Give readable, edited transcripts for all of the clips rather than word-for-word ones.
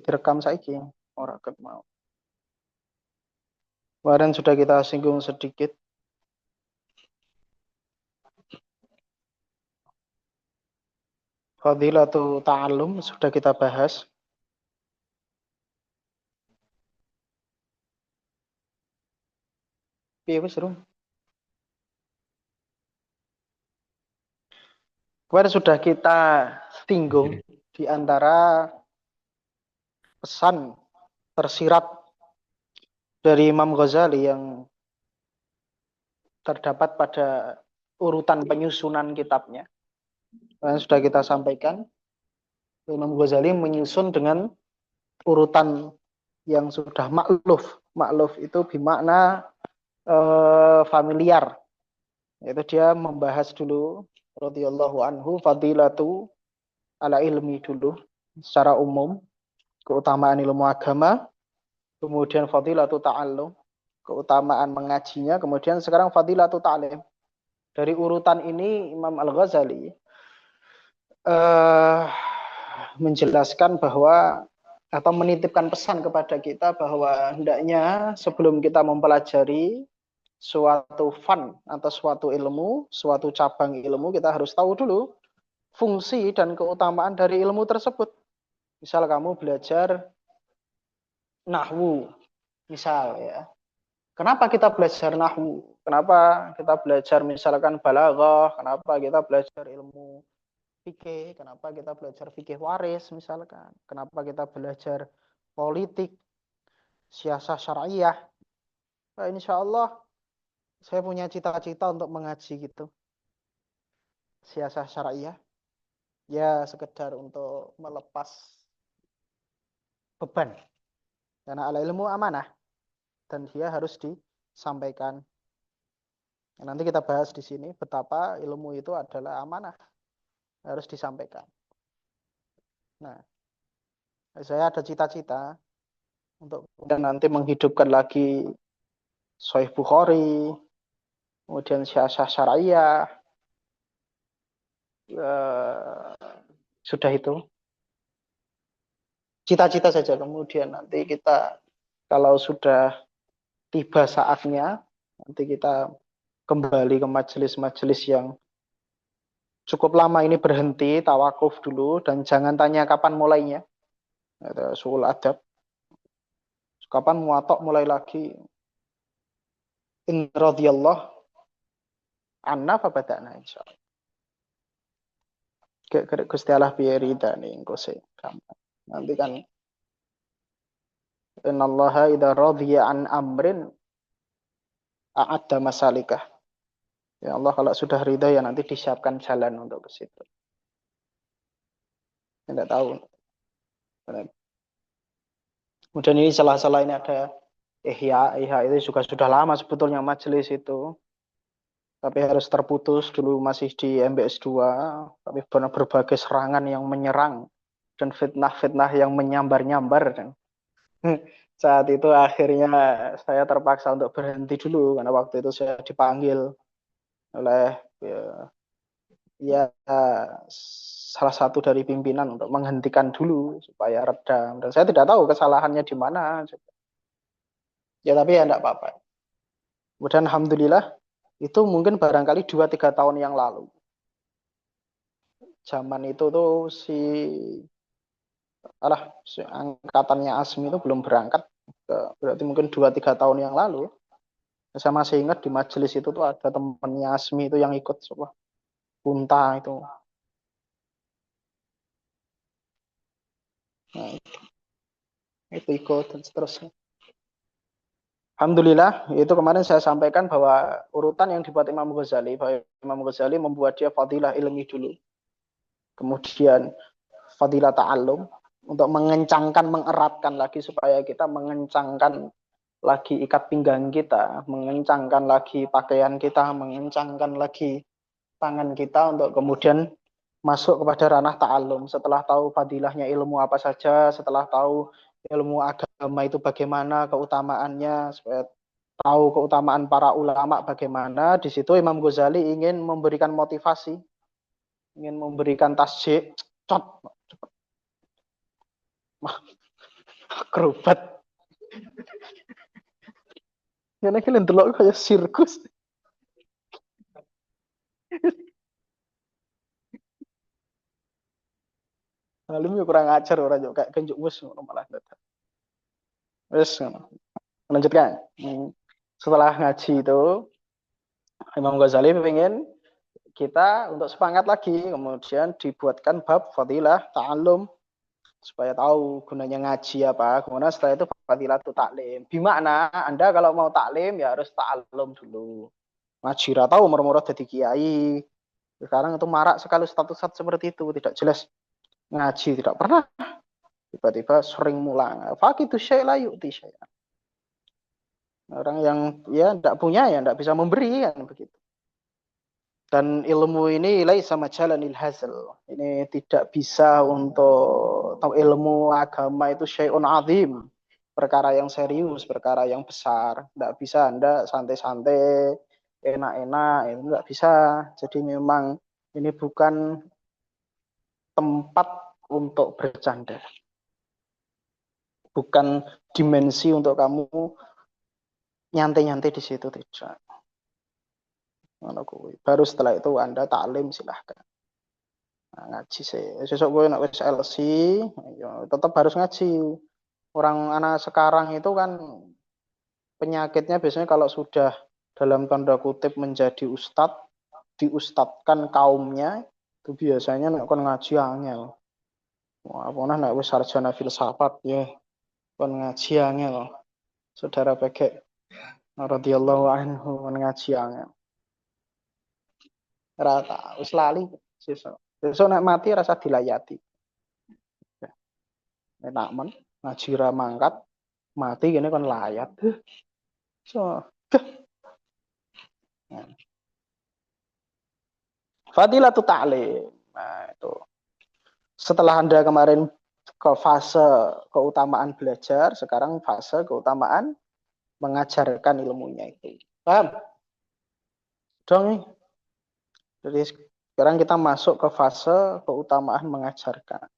Direkam saiki ora ket mau. Kemarin sudah kita singgung sedikit. Fadilatul ta'allum sudah kita bahas. Piye wis, Rum? Kemarin sudah kita singgung di antara pesan tersirat dari Imam Ghazali yang terdapat pada urutan penyusunan kitabnya. Sudah kita sampaikan, Imam Ghazali menyusun dengan urutan yang sudah makluf. Makluf itu bermakna familiar. Yaitu dia membahas dulu radhiyallahu anhu fadilatu ala ilmi dulu secara umum, keutamaan ilmu agama, kemudian fadilatu ta'allum, keutamaan mengajinya, kemudian sekarang fadilatu ta'lim. Dari urutan ini Imam Al-Ghazali menjelaskan bahwa atau menitipkan pesan kepada kita bahwa hendaknya sebelum kita mempelajari suatu fan atau suatu ilmu, suatu cabang ilmu, kita harus tahu dulu fungsi dan keutamaan dari ilmu tersebut. Misal kamu belajar nahwu, misal ya. Kenapa kita belajar nahwu? Kenapa kita belajar misalkan balaghah? Kenapa kita belajar ilmu fikih? Kenapa kita belajar fikih waris misalkan? Kenapa kita belajar politik, siasah syariah? Nah, insya Allah saya punya cita-cita untuk mengaji gitu. Siasah syariah. Ya sekedar untuk melepas beban. Karena al ilmu amanah. Dan dia harus disampaikan. Nah, nanti kita bahas di sini betapa ilmu itu adalah amanah. Harus disampaikan. Nah, saya ada cita-cita untuk nanti menghidupkan lagi Sahih Bukhari, kemudian siasah syariah, sudah itu cita-cita saja. Kemudian nanti kita kalau sudah tiba saatnya, nanti kita kembali ke majelis-majelis yang cukup lama ini berhenti, tawakuf dulu, dan jangan tanya kapan mulainya. Sul adab. Kapan muatok mulai lagi? In radhiyallahu anna fa bada'na insyaallah. Gusti Allah piye ridane engko sing gampang. Nanti kan innallaha idza radiya an amrin a'adda masalikah. Ya Allah kalau sudah ridha ya nanti disiapkan jalan untuk ke situ. Tidak tahu. Kemudian ini salah-salah ini ada Ihya itu juga sudah lama sebetulnya majelis itu. Tapi harus terputus dulu masih di MBS 2. Tapi benar berbagai serangan yang menyerang dan fitnah-fitnah yang menyambar-nyambar. Saat itu akhirnya saya terpaksa untuk berhenti dulu karena waktu itu saya dipanggil oleh ya salah satu dari pimpinan untuk menghentikan dulu supaya redam. Dan saya tidak tahu kesalahannya di mana. Ya tapi ya tidak apa-apa. Kemudian alhamdulillah itu mungkin barangkali 2-3 tahun yang lalu. Zaman itu tuh si angkatannya Asmi itu belum berangkat. Berarti mungkin 2-3 tahun yang lalu. Saya masih ingat di majelis itu tuh ada temannya Asmi itu yang ikut coba. Punta itu. Nah, itu ikut dan seterusnya. Alhamdulillah, itu kemarin saya sampaikan bahwa urutan yang dibuat Imam Ghazali, bahwa Imam Ghazali membuat dia fadilah ilmi dulu. Kemudian fadilah ta'allum, untuk mengencangkan, mengeratkan lagi supaya kita mengencangkan lagi ikat pinggang kita, mengencangkan lagi pakaian kita, mengencangkan lagi tangan kita untuk kemudian masuk kepada ranah ta'allum. Setelah tahu fadilahnya ilmu apa saja, setelah tahu ilmu agama itu bagaimana keutamaannya, supaya tahu keutamaan para ulama bagaimana, di situ Imam Ghazali ingin memberikan motivasi, ingin memberikan tasjid, Akrobat. Ngene iki ndelok kaya sirkus. Lalu ya kurang ajar orang juga kayak kenjuk wis ngono malah. Wis lanjutkan. Setelah ngaji itu Imam Ghazali pengen kita untuk semangat lagi, kemudian dibuatkan bab fadilah ta'allum supaya tahu gunanya ngaji apa. Kemudian setelah itu fadilah itu taklim. Bimana Anda kalau mau taklim ya harus ta'allum dulu. Ngaji ra tahu umur-umur jadi kiai. Sekarang itu marak sekali status seperti itu, tidak jelas ngaji, tidak pernah. Tiba-tiba sering mulang. Fakidu syai' la yu'ti syai'an. Orang yang ya tidak punya ya tidak bisa memberi kan begitu. Dan ilmu ini laisa majalanil hazal. Ini tidak bisa untuk tahu ilmu agama itu syai'un azim. Perkara yang serius, perkara yang besar. Tidak bisa Anda santai-santai, enak-enak, itu tidak bisa. Jadi memang ini bukan tempat untuk bercanda. Bukan dimensi untuk kamu nyantai-nyantai di situ, tidak. Baru setelah itu Anda taklim silahkan. Nah, ngaji sih. Sesuk gue nak wis LC, ya, tetap harus ngaji. Orang anak sekarang itu kan penyakitnya biasanya kalau sudah dalam tanda kutip menjadi ustadz, diustadkan kaumnya, itu biasanya nak kon ngaji angel. Wah, apa nak wis sarjana filsafat ya, kon ngaji angel. Saudara Pegek radhiyallahu anhu kon ngaji angel. Rata wis lali sesuk. Sesuk nek mati rasa dilayati. Enak men ngaji ra mangkat mati kene kon layat. So, Fadilatul ta'lim. Nah, itu. Setelah Anda kemarin ke fase keutamaan belajar, sekarang fase keutamaan mengajarkan ilmunya itu. Paham? Dong. Jadi sekarang kita masuk ke fase keutamaan mengajarkan.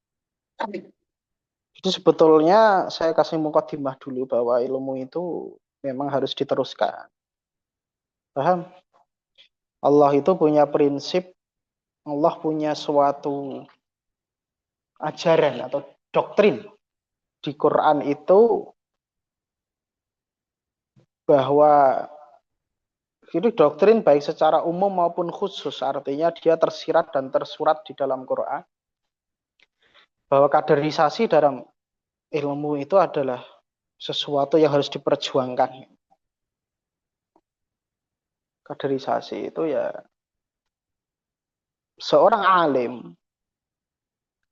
Jadi sebetulnya saya kasih mukadimah dulu bahwa ilmu itu memang harus diteruskan. Paham? Allah itu punya prinsip, Allah punya suatu ajaran atau doktrin di Quran itu bahwa itu doktrin baik secara umum maupun khusus, artinya dia tersirat dan tersurat di dalam Quran bahwa kaderisasi dalam ilmu itu adalah sesuatu yang harus diperjuangkan. Kaderisasi itu ya seorang alim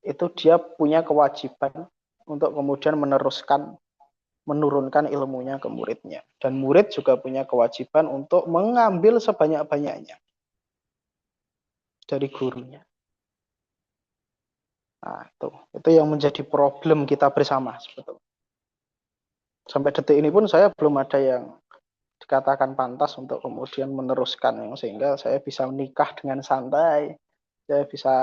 itu dia punya kewajiban untuk kemudian menurunkan ilmunya ke muridnya. Dan murid juga punya kewajiban untuk mengambil sebanyak-banyaknya dari gurunya. Nah, itu yang menjadi problem kita bersama sebetulnya. Sampai detik ini pun saya belum ada yang dikatakan pantas untuk kemudian meneruskan, sehingga saya bisa menikah dengan santai, saya bisa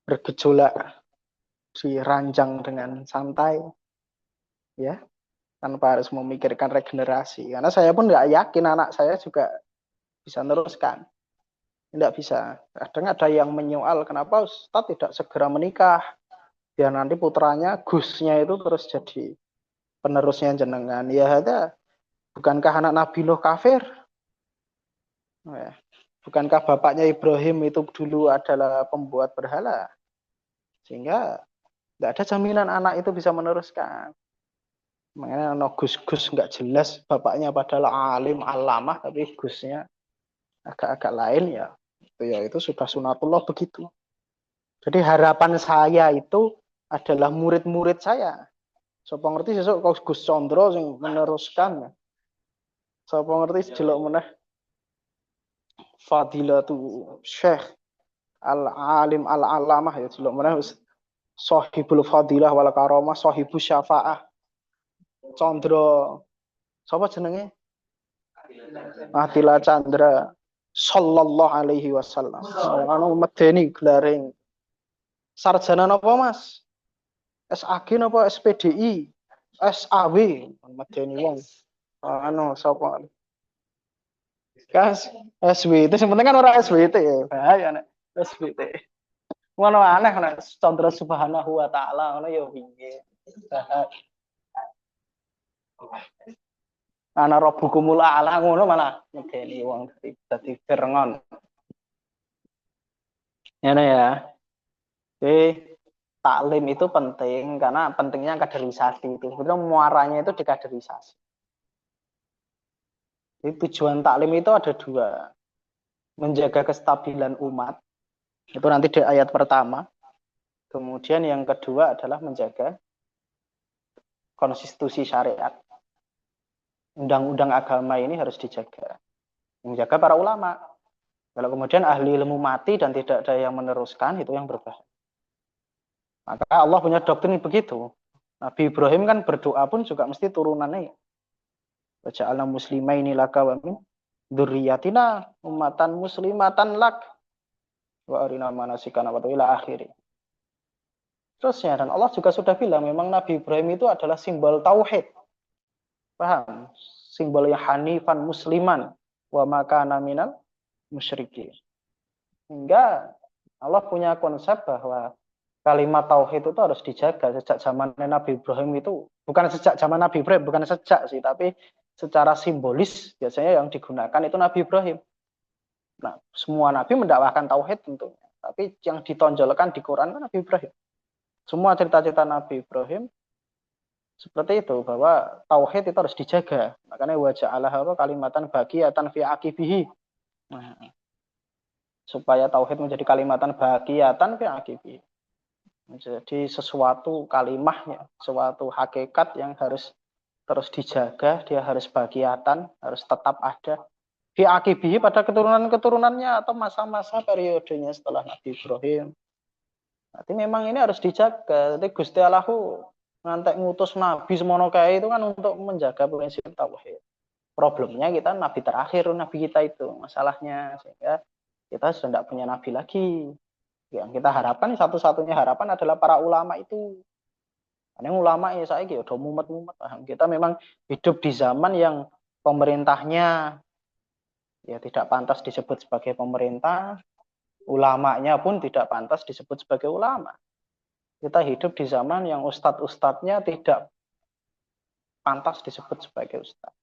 bergejolak di ranjang dengan santai, ya, tanpa harus memikirkan regenerasi. Karena saya pun nggak yakin anak saya juga bisa meneruskan. Tidak bisa. Kadang ada yang menyoal kenapa Ustadz tidak segera menikah, biar nanti putranya Gusnya itu terus jadi penerusnya jenengan. Ya ada. Bukankah anak Nabi Nuh kafir? Bukankah bapaknya Ibrahim itu dulu adalah pembuat berhala? Sehingga tidak ada jaminan anak itu bisa meneruskan. Makanya Gus-Gus nggak jelas bapaknya padahal alim, alamah, tapi Gusnya agak-agak lain ya. Itu sudah sunatullah begitu. Jadi harapan saya itu adalah murid-murid saya. Sapa ngerti sesuk Gus Condro yang meneruskan. Sapa ngerti jelok meneh Fadilatu Syekh Al-Alim Al-Alamah ya jelok meneh Sahibul Fadilah wal Karamah, Sahibus Syafaah. Condro sapa jenenge? Atila Chandra sallallahu alaihi wasallam. Anu medeni gelare Sarjana napa Mas? SAG napa SPDI? SAW. Medeni wong. Anu sapa? Kas SWT. Sebenarnya kan orang SWT ya. Bahaya nek SWT. Ngono aneh nek Chandra Subhanahu wa taala ngono ya piye. Ana rabbukumul a'la ngono malah medeni wong dadi Fir'aun. Ya ya. Oke, taklim itu penting karena pentingnya kaderisasi itu. Sebenarnya muaranya itu di kaderisasi. Jadi tujuan taklim itu ada dua. Menjaga kestabilan umat. Itu nanti di ayat pertama. Kemudian yang kedua adalah menjaga konstitusi syariat. Undang-undang agama ini harus dijaga. Menjaga para ulama. Kalau kemudian ahli ilmu mati dan tidak ada yang meneruskan, itu yang berbahaya. Maka Allah punya doktrin begitu. Nabi Ibrahim kan berdoa pun juga mesti turunannya. Waja'alna muslimaini laka wa min dzurriyyatina ummatan muslimatan lak wa arina manasikana wa ila akhiri. Terusnya, dan Allah juga sudah bilang memang Nabi Ibrahim itu adalah simbol tauhid. Paham? Simbolnya hanifan musliman wa makana minal musyrikin. Hingga Allah punya konsep bahwa kalimat tauhid itu harus dijaga sejak zaman Nabi Ibrahim itu. Bukan sejak zaman Nabi Ibrahim, bukan sejak sih, tapi secara simbolis biasanya yang digunakan itu Nabi Ibrahim. Nah, semua nabi mendakwahkan tauhid tentunya. Tapi yang ditonjolkan di Quran kan Nabi Ibrahim. Semua cerita-cerita Nabi Ibrahim seperti itu, bahwa tauhid itu harus dijaga. Makanya waja'alah kalimatan baqiatan fi aqibihi. Nah, supaya tauhid menjadi kalimatan baqiatan fi aqibihi. Jadi sesuatu kalimahnya, suatu hakikat yang harus terus dijaga, dia harus baqiatan, harus tetap ada. Fi aqibihi pada keturunan-keturunannya atau masa-masa periodenya setelah Nabi Ibrahim. Berarti memang ini harus dijaga. Jadi Gusti Allahu ngantek ngutus nabi semono kae itu kan untuk menjaga prinsip tauhid. Problemnya kita nabi terakhir, nabi kita itu masalahnya, sehingga kita sudah tidak punya nabi lagi. Yang kita harapkan satu-satunya harapan adalah para ulama itu. Karena ulama ya saya gitu udah mumet-mumet. Kita memang hidup di zaman yang pemerintahnya ya tidak pantas disebut sebagai pemerintah, ulamanya pun tidak pantas disebut sebagai ulama. Kita hidup di zaman yang ustadz-ustadznya tidak pantas disebut sebagai ustadz.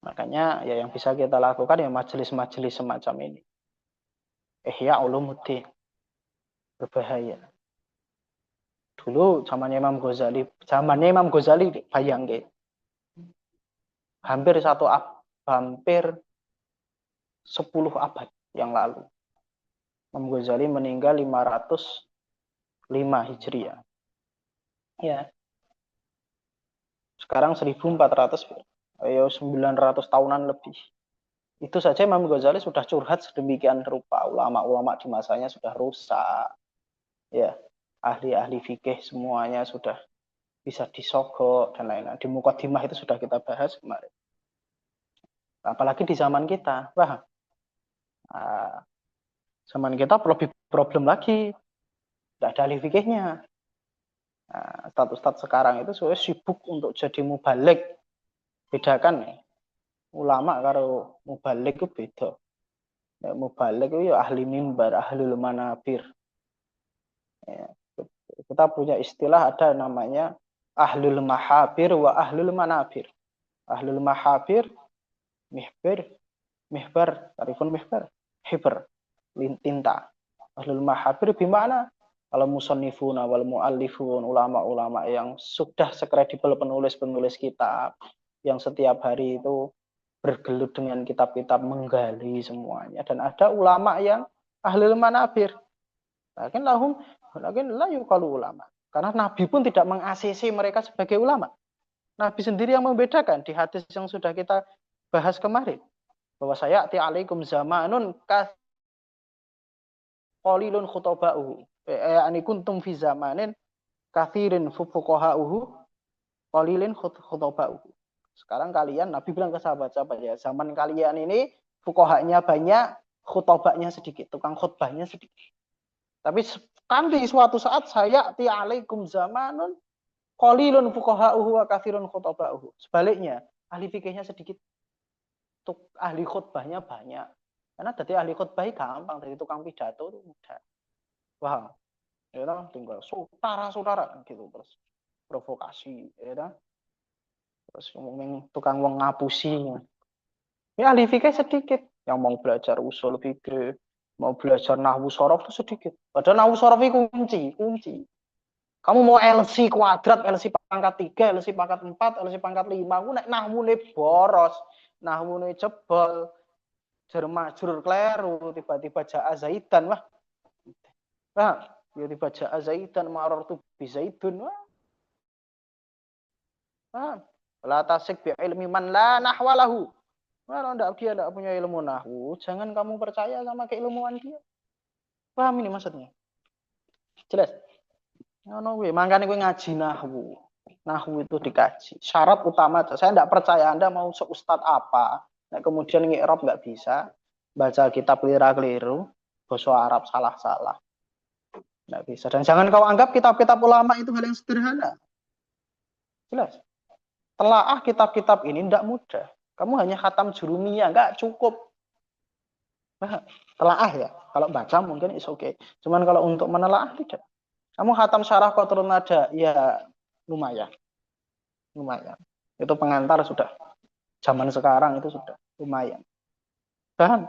Makanya ya yang bisa kita lakukan ya majelis-majelis semacam ini. Ihya Ulumuddin. Berbahaya. Dulu zamannya Imam Ghazali bayangke. Hampir 10 abad yang lalu. Imam Ghazali meninggal 505 Hijriah. Ya. Sekarang 1400, ayo 900 tahunan lebih. Itu saja Imam Ghazali sudah curhat sedemikian rupa. Ulama-ulama di masanya sudah rusak. Ya, ahli-ahli fikih semuanya sudah bisa disogok dan lain-lain. Di Muqaddimah itu sudah kita bahas kemarin. Apalagi di zaman kita. Wah, zaman kita lebih problem lagi. Tidak ada ahli fikihnya. Ustadz-ustadz sekarang itu sudah sibuk untuk jadi mubalik. Bedakan nih. Ulama karo mubalik itu beda. Ya, mubalik itu ya ahli mimbar, ahli manabir. Ya, kita punya istilah ada namanya ahlul mahabir wa ahlul manabir. Ahlul mahabir, mihbar, tarifun mihbar, hibr, tinta. Ahlul mahabir bimana? Kalau musannifuna wal muallifun, ulama-ulama yang sudah sekredibel penulis-penulis kitab, yang setiap hari itu bergelut dengan kitab-kitab menggali semuanya. Dan ada ulama yang ahlul manabir. Lakin la yuqalu ulama. Karena Nabi pun tidak meng-ACC mereka sebagai ulama. Nabi sendiri yang membedakan di hadis yang sudah kita bahas kemarin. Bahwa sayati alaikum zamanun qalilun khutoba'uhu. Ani kuntum fi zamanin kathirin fuqaha'uhu qalilin khutoba'uhu. Sekarang kalian, Nabi bilang ke sahabat-sahabat ya, zaman kalian ini fuqahanya banyak, khutobanya sedikit, tukang khutbahnya sedikit. Tapi Nanti suatu saat saya ti'alaikum zamanun qalilun fuqaha'uhu wa katsirun khutaba'uhu. Sebaliknya, ahli fikihnya sedikit, ahli khutbahnya banyak. Karena jadi ahli khutbah gampang, dari tukang pidato itu mudah. Wah, ya tinggal saudara-saudara gitu terus provokasi, ya terus ngomong tukang wong ngapusi. Ya ahli fikih sedikit, yang mau belajar usul fikih, mau belajar nahwu sorof itu sedikit. Padahal nahwu sorof itu kunci. Kamu mau LC kuadrat, LC pangkat 3, LC pangkat 4, LC pangkat 5, aku nek nahwune boros, nahwune jebol, jar majrur kleru, tiba-tiba jaa zaidan, wah. Wah, tiba-tiba jaa zaidan marartu bi zaidun, wah. Wah. La tasik bi ilmi man la nahwalahu. Kalau dia tidak punya ilmu nahwu, jangan kamu percaya sama keilmuan dia. Paham ini maksudnya? Jelas? Ngono kuwi, makane kowe ngaji nahwu. Nahwu itu dikaji. Syarat utama, saya tidak percaya Anda mau seustad apa, nah, kemudian ngi'rab nggak bisa, baca kitab keliru, bahasa Arab salah-salah. Nggak bisa. Dan jangan kau anggap kitab-kitab ulama itu hal yang sederhana. Jelas? Telaah kitab-kitab ini tidak mudah. Kamu hanya khatam jurumiyah, nggak cukup. Nah, telaah ya. Kalau baca mungkin is okay. Cuman kalau untuk menelaah tidak. Kamu khatam syarah Qatrun Nada, ya lumayan. Itu pengantar sudah. Zaman sekarang itu sudah lumayan. Dan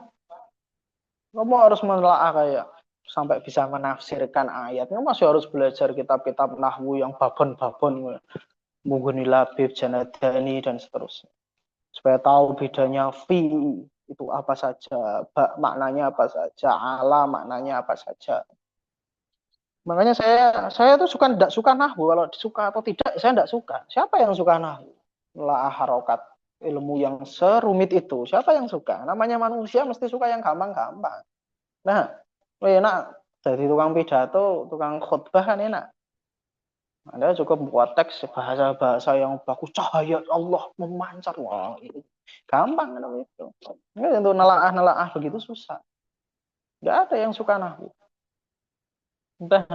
kamu harus menelaah kayak sampai bisa menafsirkan ayatnya, masih harus belajar kitab-kitab nahwu yang babon-babon, Mughni Labib, Janadani dan seterusnya. Supaya tahu bedanya fi itu apa saja, ba maknanya apa saja, ala maknanya apa saja. Makanya saya tuh tidak suka nahwu. Kalau suka atau tidak, saya tidak suka. Siapa yang suka nahwu? Lah harokat ilmu yang serumit itu. Siapa yang suka? Namanya manusia mesti suka yang gampang-gampang. Nah, enak jadi tukang pidato, tukang khutbah kan enak. Anda cukup buat teks bahasa-bahasa yang bagus, cahaya Allah memancar. Wah, itu gampang kan itu. Nggak, untuk nelaah begitu susah. Nggak ada yang suka nahwu. Nah,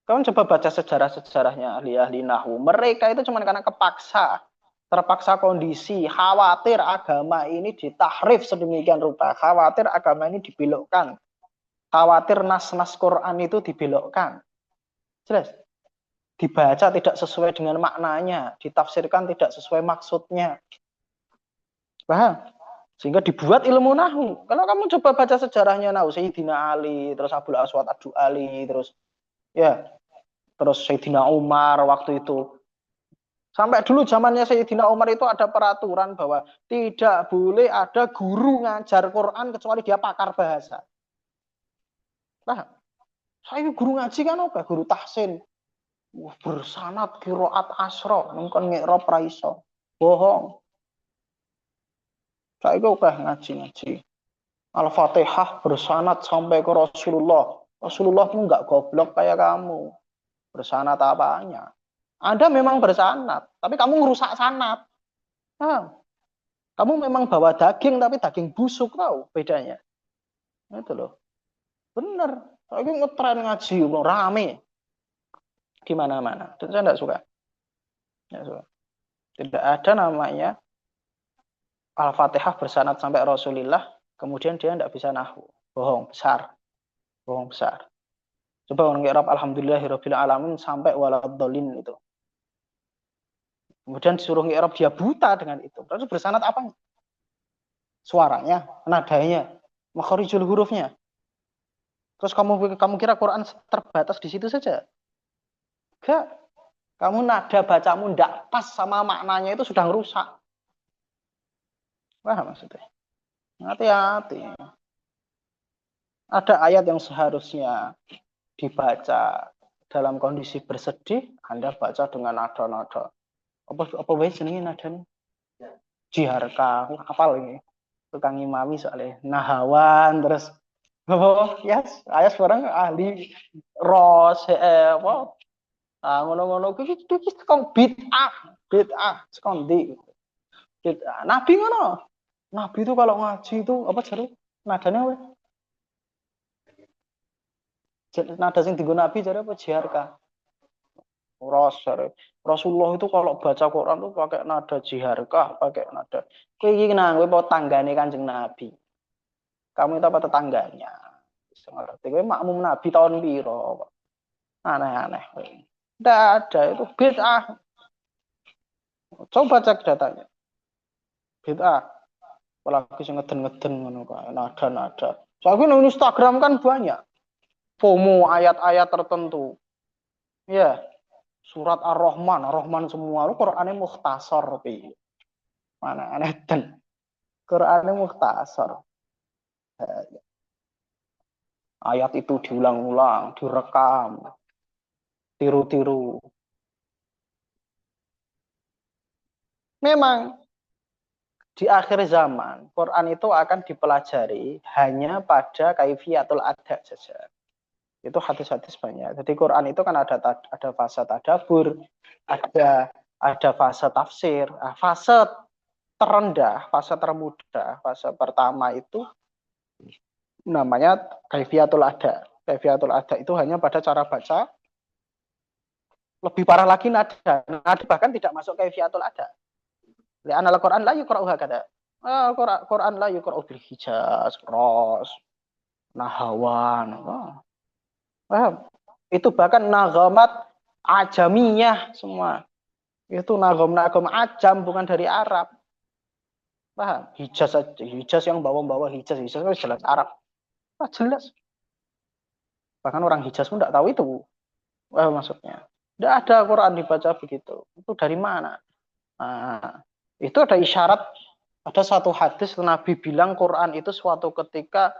kamu coba baca sejarah-sejarahnya ahli-ahli nahwu. Mereka itu cuma karena terpaksa kondisi, khawatir agama ini ditahrif sedemikian rupa, khawatir agama ini dibelokkan, khawatir nas-nas Quran itu dibelokkan. Jelas? Dibaca tidak sesuai dengan maknanya, ditafsirkan tidak sesuai maksudnya. Paham? Sehingga dibuat ilmu nahwu. Kalau kamu coba baca sejarahnya nahwu, Sayyidina Ali, terus Abul Aswad Ad-Du'ali, terus Sayyidina Umar waktu itu. Sampai dulu zamannya Sayyidina Umar itu ada peraturan bahwa tidak boleh ada guru ngajar Quran kecuali dia pakar bahasa. Paham? Saya guru ngaji kan apa? Guru tahsin. Bersanad qiraat asra, mengkon ngi'rab ra iso. Bohong. Saya kok ngaji. Al-Fatihah bersanad sampai ke Rasulullah. Rasulullah itu enggak goblok kayak kamu. Bersanad apanya? Anda memang bersanad, tapi kamu ngerusak sanad. Nah, kamu memang bawa daging, tapi daging busuk, tahu bedanya. Itu loh. Bener. Saya ngetren ngaji, rame. Di mana-mana. Dan saya enggak suka. Tidak ada namanya Al-Fatihah bersanad sampai Rasulullah, kemudian dia tidak bisa nahwu. Bohong besar. Coba orang Arab alhamdulillahirabbil alamin sampai waladhdallin itu. Kemudian disuruh Arab dia buta dengan itu. Terus bersanad apa? Suaranya, nadanya, makharijul hurufnya. Terus kamu kira Quran terbatas di situ saja? Enggak. Kamu nada bacamu tidak pas sama maknanya itu sudah rusak. Wah, maksudnya. Hati-hati. Ada ayat yang seharusnya dibaca dalam kondisi bersedih, Anda baca dengan nada-nada. Apa wae jenenge nadane? Jiharka, apal ini. Tukang imami soalnya nahawan terus ayat sekarang ahli ros apa? Ngono-ngono iki kok bid'ah sekondi. Bid'ah. Nabi ngono. Nabi itu kalau ngaji itu apa jare? Nadanya apa? Nada sing dienggo Nabi jare apa jiharka. Rasulullah itu kalau baca Quran tuh pakai nada jiharkah, pakai nada. Kowe iki nang kowe tanggane Kanjeng Nabi. Kamu itu apa tetangganya? Bisa ngerti. Kowe makmum Nabi tahun piro? Aneh-aneh. Tidak ada, itu bid'ah. Coba cek datanya. Bid'ah. Apalagi sing ngeden-ngeden ngono kae, nada-nada. Soalnya nang Instagram kan banyak. FOMO ayat-ayat tertentu. Ya, surat Ar-Rahman, Ar-Rahman semua. Lu Qur'ane mukhtasar piye? Mana aneh ten. Qur'ane mukhtasar. Ayat itu diulang-ulang, direkam, tiru-tiru. Memang di akhir zaman, Quran itu akan dipelajari hanya pada kaifiyatul ada saja. Itu hadis-hadis banyak. Jadi Quran itu kan ada fase tadabbur, ada fase tafsir, fase terendah, fase termudah, fase pertama itu namanya kaifiyatul ada. Kaifiyatul ada itu hanya pada cara baca. Lebih parah lagi nada. Nada bahkan tidak masuk kaifiyatul ada. Li'anna al-Quran la yuqra'u hakada. Quran la yuqra'u bil hijaz, ros, nahawan. Paham? Itu bahkan nagamat ajamiyah semua. Itu nagam-nagam ajam bukan dari Arab. Paham? Hijaz yang bawa-bawa hijaz itu jelas Arab. Jelas. Bahkan orang Hijaz pun tidak tahu itu. Maksudnya. Tidak ada Quran dibaca begitu. Itu dari mana? Nah, itu ada isyarat, ada satu hadis Nabi bilang Quran itu suatu ketika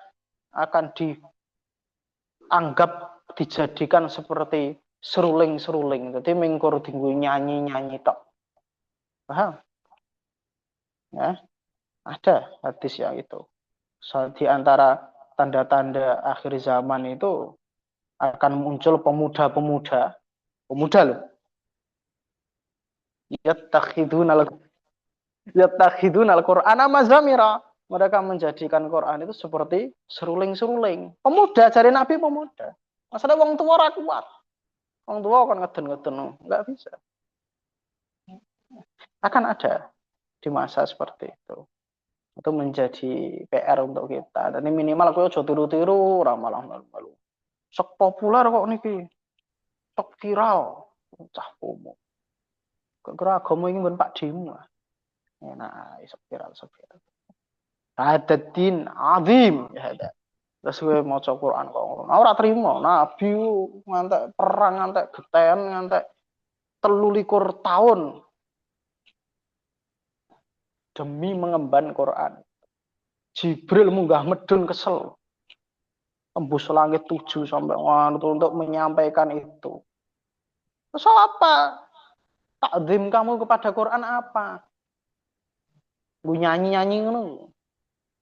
akan dianggap dijadikan seperti seruling-seruling. Jadi mengkur tinggu nyanyi-nyanyi tok. Paham? Ya, ada hadis yang itu. Di antara tanda-tanda akhir zaman itu akan muncul pemuda loh. Yattakhidunal Qur'ana mazamira. Mereka menjadikan Quran itu seperti seruling-seruling. Pemuda, cari Nabi pemuda. Masalah wong tua ora kuat. Wong tua kan ngeden-ngeden, enggak bisa. Akan ada di masa seperti itu. Itu menjadi PR untuk kita. Dan ini minimal aku aja tiru-tiru, ramalah malu-malu. Sok populer kok niki. Sok viral. Cah pomo. Kira agama ini ben Pak Demo. Nah, sok viral. Ada din azim ya ada. Terus gue maca Quran kok. Nah, ora trimo. Nabi ngantek perang, ngantek geten, ngantek 23 tahun demi mengemban Quran. Jibril munggah medun kesel. Tembus langit 7 sampai untuk menyampaikan itu. Terus apa? Takzim kamu kepada Quran apa? Gue nyanyi-nyanyi ngono.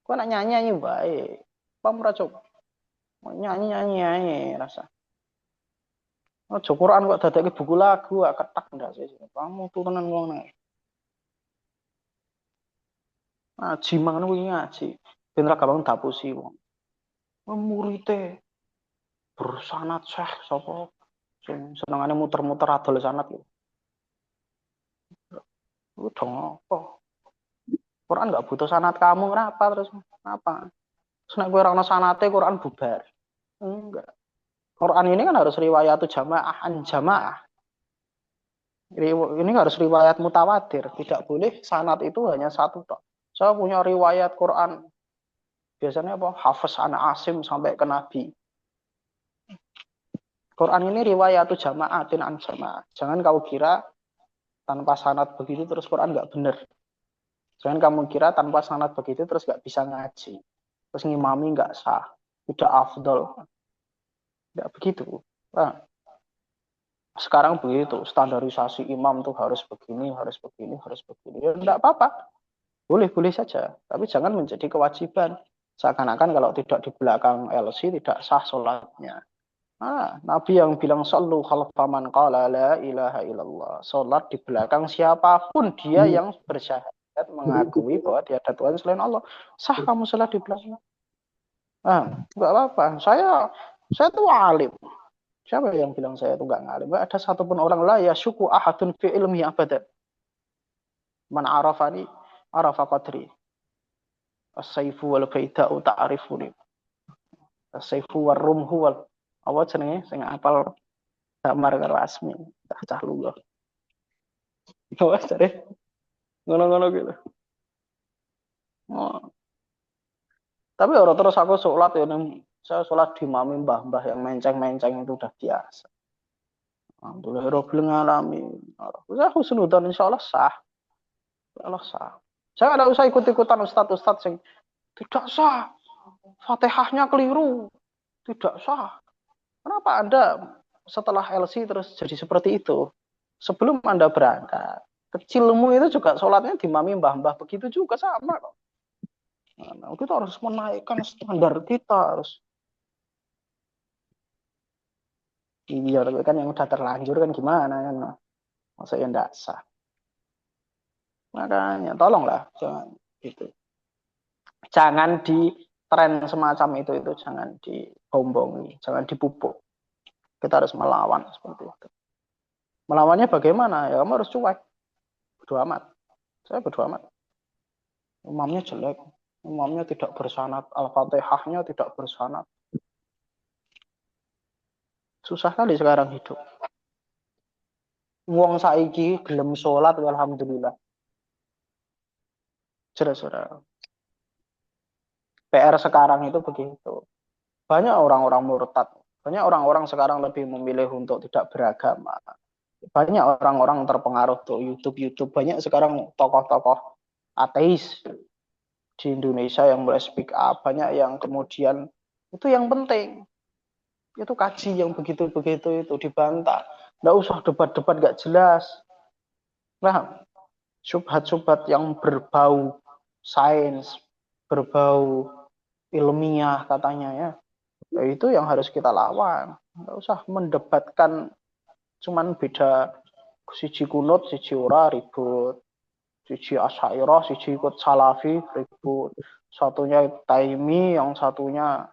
Kok nak nyanyi-nyanyi baik. Apa ora coba? Nyanyi-nyanyi rasa. Oh, Quran kok dadekke buku lagu, ketak ndak sih. Kamu turunan wong nek. Ngaji mangan kuwi ngaji. Ben ra gampang dapusi wong. Murite bersanad syekh sapa sing senengane muter-muter adol sanad iki. Udah apa? Quran nggak butuh sanad kamu kenapa terus apa? Terus nek kowe ora ono sanate Quran bubar. Enggak. Quran ini kan harus riwayat jamaah an jamaah. Ini harus riwayat mutawatir, tidak boleh sanad itu hanya satu tok. Saya punya riwayat Quran. Biasanya apa? Hafiz an Asim sampai ke Nabi. Quran ini riwayat jamaatin an jamaah. Jangan kau kira tanpa sanad begitu terus Quran nggak benar. Jangan kamu kira tanpa sanad begitu terus nggak bisa ngaji. Terus ngimami nggak sah. Tidak afdol. Tidak begitu. Nah, sekarang begitu, standarisasi imam tuh harus begini, harus begini, harus begini. Ya enggak apa-apa. Boleh-boleh saja, tapi jangan menjadi kewajiban. Seakan-akan kalau tidak di belakang LC tidak sah sholatnya. Nabi yang bilang sallu khalfa man qala la ilaha illallah. Sholat di belakang siapapun dia yang bersyahadat mengakui bahwa dia ada Tuhan selain Allah. Sah kamu sholat di belakang. Enggak apa-apa. Saya Saya tuh alim. Siapa yang bilang saya itu nggak ngalim? Nggak ada satupun orang lah ya syuku ahadun fi ilmi abada. Man arafani arafa qadri. As-saifu wal baida'u ta'rifuni. As-saifu war rumhu wal apa jenenge sing apal damar karo asmi. Cah luga. Apa jare? Ngono-ngono gitu. Oh. Tapi orang terus aku sholat ya, saya sholat di mami mbah-mbah yang menceng-menceng itu udah biasa. Alhamdulillah Rabbil Alamin. Saya husnudan insya Allah sah. Insya Allah sah. Saya tidak usah ikut-ikutan ustadz-ustadz yang tidak sah. Fatihahnya keliru. Tidak sah. Kenapa Anda setelah LC terus jadi seperti itu? Sebelum Anda berangkat. Kecilmu itu juga sholatnya di mami mbah-mbah begitu juga sama kok. Nah, kita harus menaikkan standar kita harus. Iya, tapi kan yang udah terlanjur kan gimana kan? Maksudnya enggak sah. Makanya tolonglah jangan gitu. Jangan di tren semacam itu jangan dibombongi, jangan dipupuk. Kita harus melawan seperti itu. Melawannya bagaimana? Ya kamu harus cuek. Bodo amat. Saya bodo amat. Imamnya jelek, imamnya tidak bersanad, Al-Fatihahnya tidak bersanad. Susah kali sekarang hidup. Wong saiki gelem sholat, alhamdulillah. Saudara-saudara. PR sekarang itu begitu. Banyak orang-orang murtad. Banyak orang-orang sekarang lebih memilih untuk tidak beragama. Banyak orang-orang terpengaruh tuh YouTube. Banyak sekarang tokoh-tokoh ateis di Indonesia yang mulai speak up. Banyak yang kemudian itu yang penting. Itu kaji yang begitu-begitu itu dibantah. Nggak usah debat-debat nggak jelas. Nah, subhat-subhat yang berbau sains, berbau ilmiah katanya ya. Itu yang harus kita lawan. Nggak usah mendebatkan cuman beda siji kunut, siji ora ribut. Siji Asy'ariyah, siji ikut Salafi ribut. Satunya Taimi, yang satunya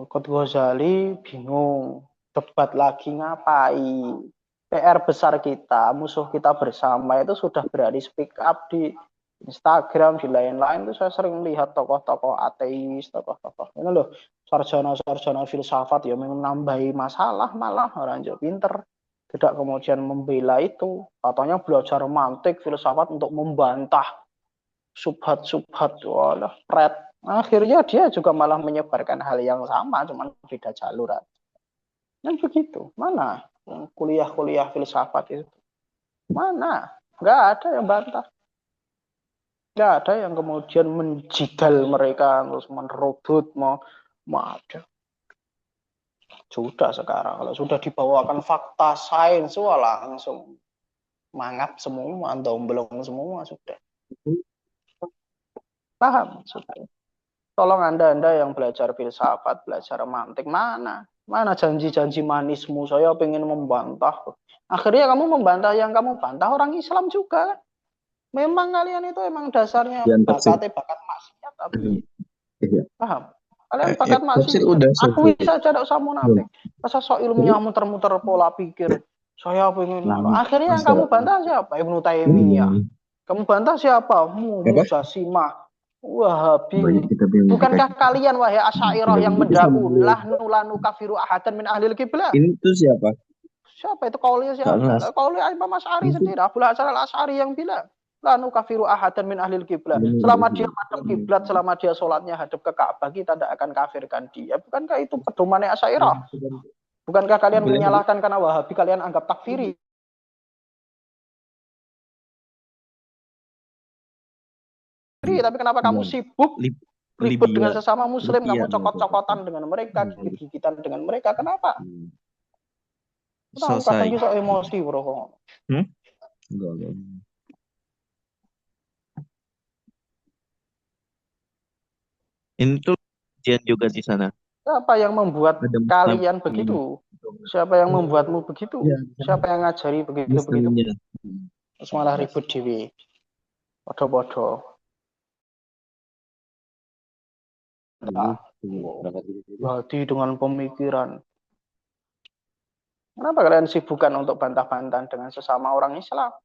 ikut Ghazali bingung. Debat lagi ngapain? PR besar kita, musuh kita bersama itu sudah berani speak up di Instagram, di lain-lain itu saya sering lihat tokoh-tokoh ateis, tokoh-tokoh ini loh, sarjana-sarjana filsafat ya menambahi masalah malah orang jauh pinter, tidak kemudian membela itu, katanya belajar mantik filsafat untuk membantah subhat-subhat, walah pret. Akhirnya dia juga malah menyebarkan hal yang sama, cuman beda jalur. Dan begitu, mana kuliah-kuliah filsafat itu? Mana? Nggak ada yang bantah. Nggak ada yang kemudian menjigal mereka terus menerobot mau ada. Sudah sekarang kalau sudah dibawakan fakta sains langsung mangap semua, domblong semua sudah. Paham sudah. Tolong Anda yang belajar filsafat, belajar mantik, mana janji-janji manismu, saya pengen membantah. Akhirnya kamu membantah yang kamu bantah orang Islam juga. Memang kalian itu emang dasarnya bakat maksiat, tapi paham? Kalian bakat maksiat. Akui saja, tidak usah munafik. Masa sok ilmiah muter-muter pola pikir. Saya pengen. Akhirnya yang kamu bantah siapa? Ibnu Taimiyah. Kamu bantah siapa? Mujasimah. Wahabi. Bukankah kalian wahai Asy'ariyah yang mendakwa lanu kafiru ahadan min ahlil qiblah? Itu siapa? Siapa itu kaulnya siapa? Kaulnya Imam Asy'ari sendiri, Abu Hasan Al-Asy'ari yang bilang lanu kafiru ahadan min ahlil qiblah. Selama dia hadap kiblat, selama dia sholatnya hadap ke Ka'bah, kita tidak akan kafirkan dia. Bukankah itu pedomannya Asy'ariyah? Bukankah kalian menyalahkan karena Wahabi kalian anggap takfiri? Tapi kenapa kamu sibuk ribut dengan sesama muslim, kamu cokot-cokotan dengan mereka, gigit-gigitan dengan mereka, kenapa? Tahu kadang kita emosi bro. Enggak. Itu ujian juga di sana. Siapa yang membuat kalian begitu? Siapa yang membuatmu begitu? Siapa yang ngajari begitu-begitu? Terus malah ribut dewi. Bodoh-bodoh. Hati dengan pemikiran. Kenapa kalian sibukkan untuk bantah-bantahan dengan sesama orang Islam?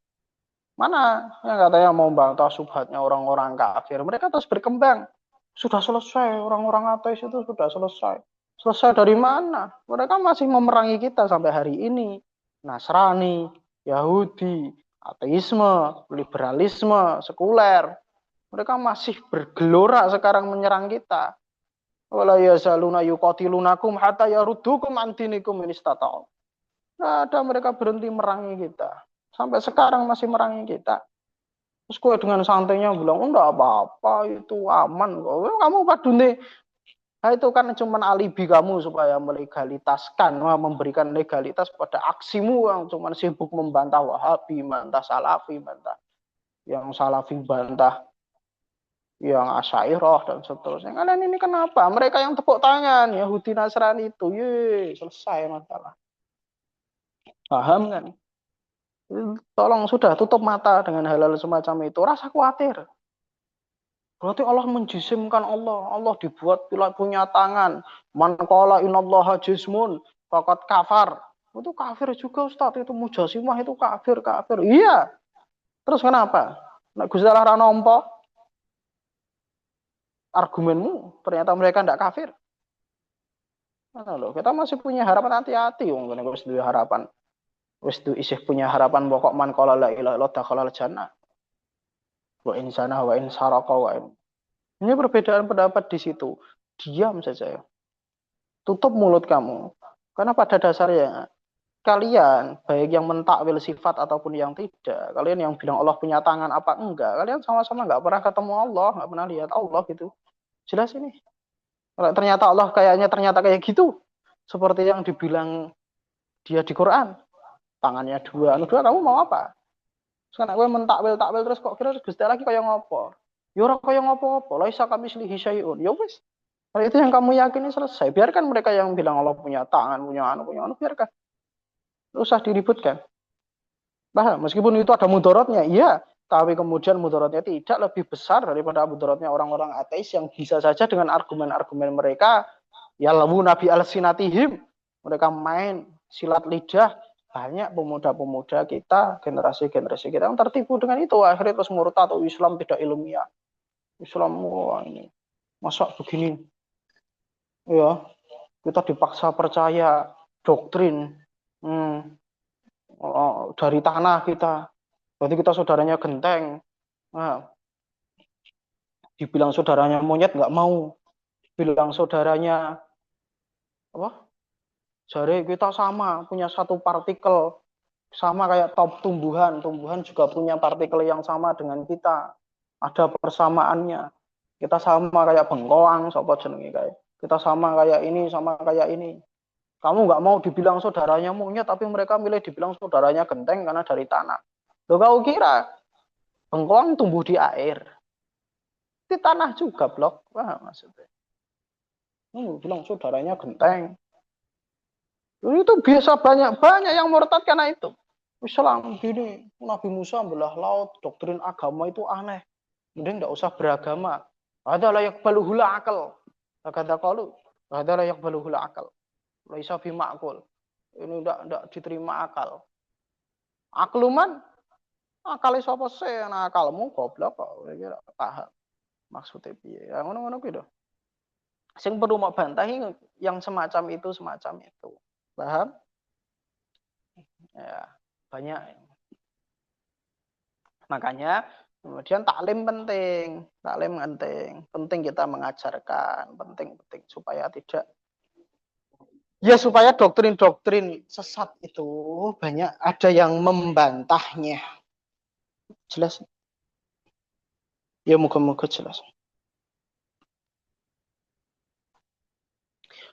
Mana yang katanya mau bantah subhatnya orang-orang kafir? Mereka terus berkembang. Sudah selesai, orang-orang ateis itu sudah selesai. Selesai dari mana? Mereka masih memerangi kita sampai hari ini. Nasrani, Yahudi, ateisme, liberalisme, sekuler. Mereka masih bergelora sekarang menyerang kita. Wala yazaluna yuqatilunakum hatta yaruddukum an dinikum in istata'u. Nggak ada mereka berhenti merangi kita. Sampai sekarang masih merangi kita. Terus gue dengan santainya bilang, oh enggak apa-apa, itu aman kok. Kamu padune, nah, itu kan cuma alibi kamu supaya melegalitaskan, memberikan legalitas pada aksimu yang cuma sibuk membantah Wahabi, membantah Salafi, membantah yang Salafi bantah yang Asy'ariyah dan seterusnya. Kalian ini kenapa? Mereka yang tepuk tangan, Yahudi Nasrani itu, ye, selesai masalah. Paham kan? Tolong sudah tutup mata dengan hal-hal semacam itu. Rasa khawatir. Berarti Allah menjisimkan Allah. Allah dibuat punya tangan. Man qala innallaha jismun faqad kafar. Itu kafir juga Ustaz. Itu mujasimah itu kafir. Iya. Terus kenapa? Nek Gusti Allah ra nampa argumenmu, ternyata mereka tidak kafir. Nah, loh, kita masih punya harapan, hati-hati wong kene wis duwe harapan. Wis isih punya harapan pokok man qala la ilaha illallah dakhalal jannah. Wa in sana wa in saraka wa in. Ini perbedaan pendapat di situ. Diam saja ya. Tutup mulut kamu. Karena pada dasarnya kalian baik yang mentakwil sifat ataupun yang tidak, kalian yang bilang Allah punya tangan apa enggak, kalian sama-sama enggak pernah ketemu Allah, enggak pernah lihat Allah gitu. Jelas ini. Kalau ternyata Allah ternyata kayak gitu, seperti yang dibilang dia di Quran. Tangannya dua, kamu mau apa? Sekarang gue mentakwil terus kok kira Gusti lagi kayak ngopo? Ya ora kayak ngopo-ngopo, laisa kamitslihi syai'un. Ya wis. Kalau itu yang kamu yakini selesai, biarkan mereka yang bilang Allah punya tangan, punya anu, biarkan. Tidak usah diributkan. Paham? Meskipun itu ada mudorotnya, iya, tapi kemudian mudorotnya tidak lebih besar daripada mudorotnya orang-orang ateis yang bisa saja dengan argumen-argumen mereka, ya lawu nabi al-sinatihim, mereka main silat lidah. Banyak pemuda-pemuda kita, generasi-generasi kita yang tertipu dengan itu. Akhirnya terus murtad, atau Islam tidak ilmiah. Islam, wah ini, masa begini? Ya, kita dipaksa percaya doktrin dari tanah kita. Berarti kita saudaranya genteng. Nah, dibilang saudaranya monyet nggak mau. Bilang saudaranya apa? Jari kita sama, punya satu partikel. Sama kayak top tumbuhan. Tumbuhan juga punya partikel yang sama dengan kita. Ada persamaannya. Kita sama kayak bengkoang, sapa jenenge kayak. Kita sama kayak ini, sama kayak ini. Kamu nggak mau dibilang saudaranya monyet, tapi mereka milih dibilang saudaranya genteng karena dari tanah. Loh, kau kira bengkoang tumbuh di air? Di tanah juga, blok. Wah, maksudnya. Bilang saudaranya genteng. Itu biasa banyak yang murtad karena itu. Islam gini, Nabi Musa belah laut, doktrin agama itu aneh. Mending nggak usah beragama. Ada layak baluhula akal. Kata kalau ada layak baluhula akal. Laisa bimakul. Ini ndak diterima akal. Akluman akale sapa sih? Nah, akalmu goblok kok. Kira paham. Maksudnya piye? Ya ngono-ngono gitu. Sing perlu mau bantahi yang semacam itu. Paham? Ya, banyak. Makanya kemudian taklim penting. Penting kita mengajarkan, penting supaya tidak supaya doktrin-doktrin sesat itu banyak ada yang membantahnya. Jelas? Ya moga-moga jelas.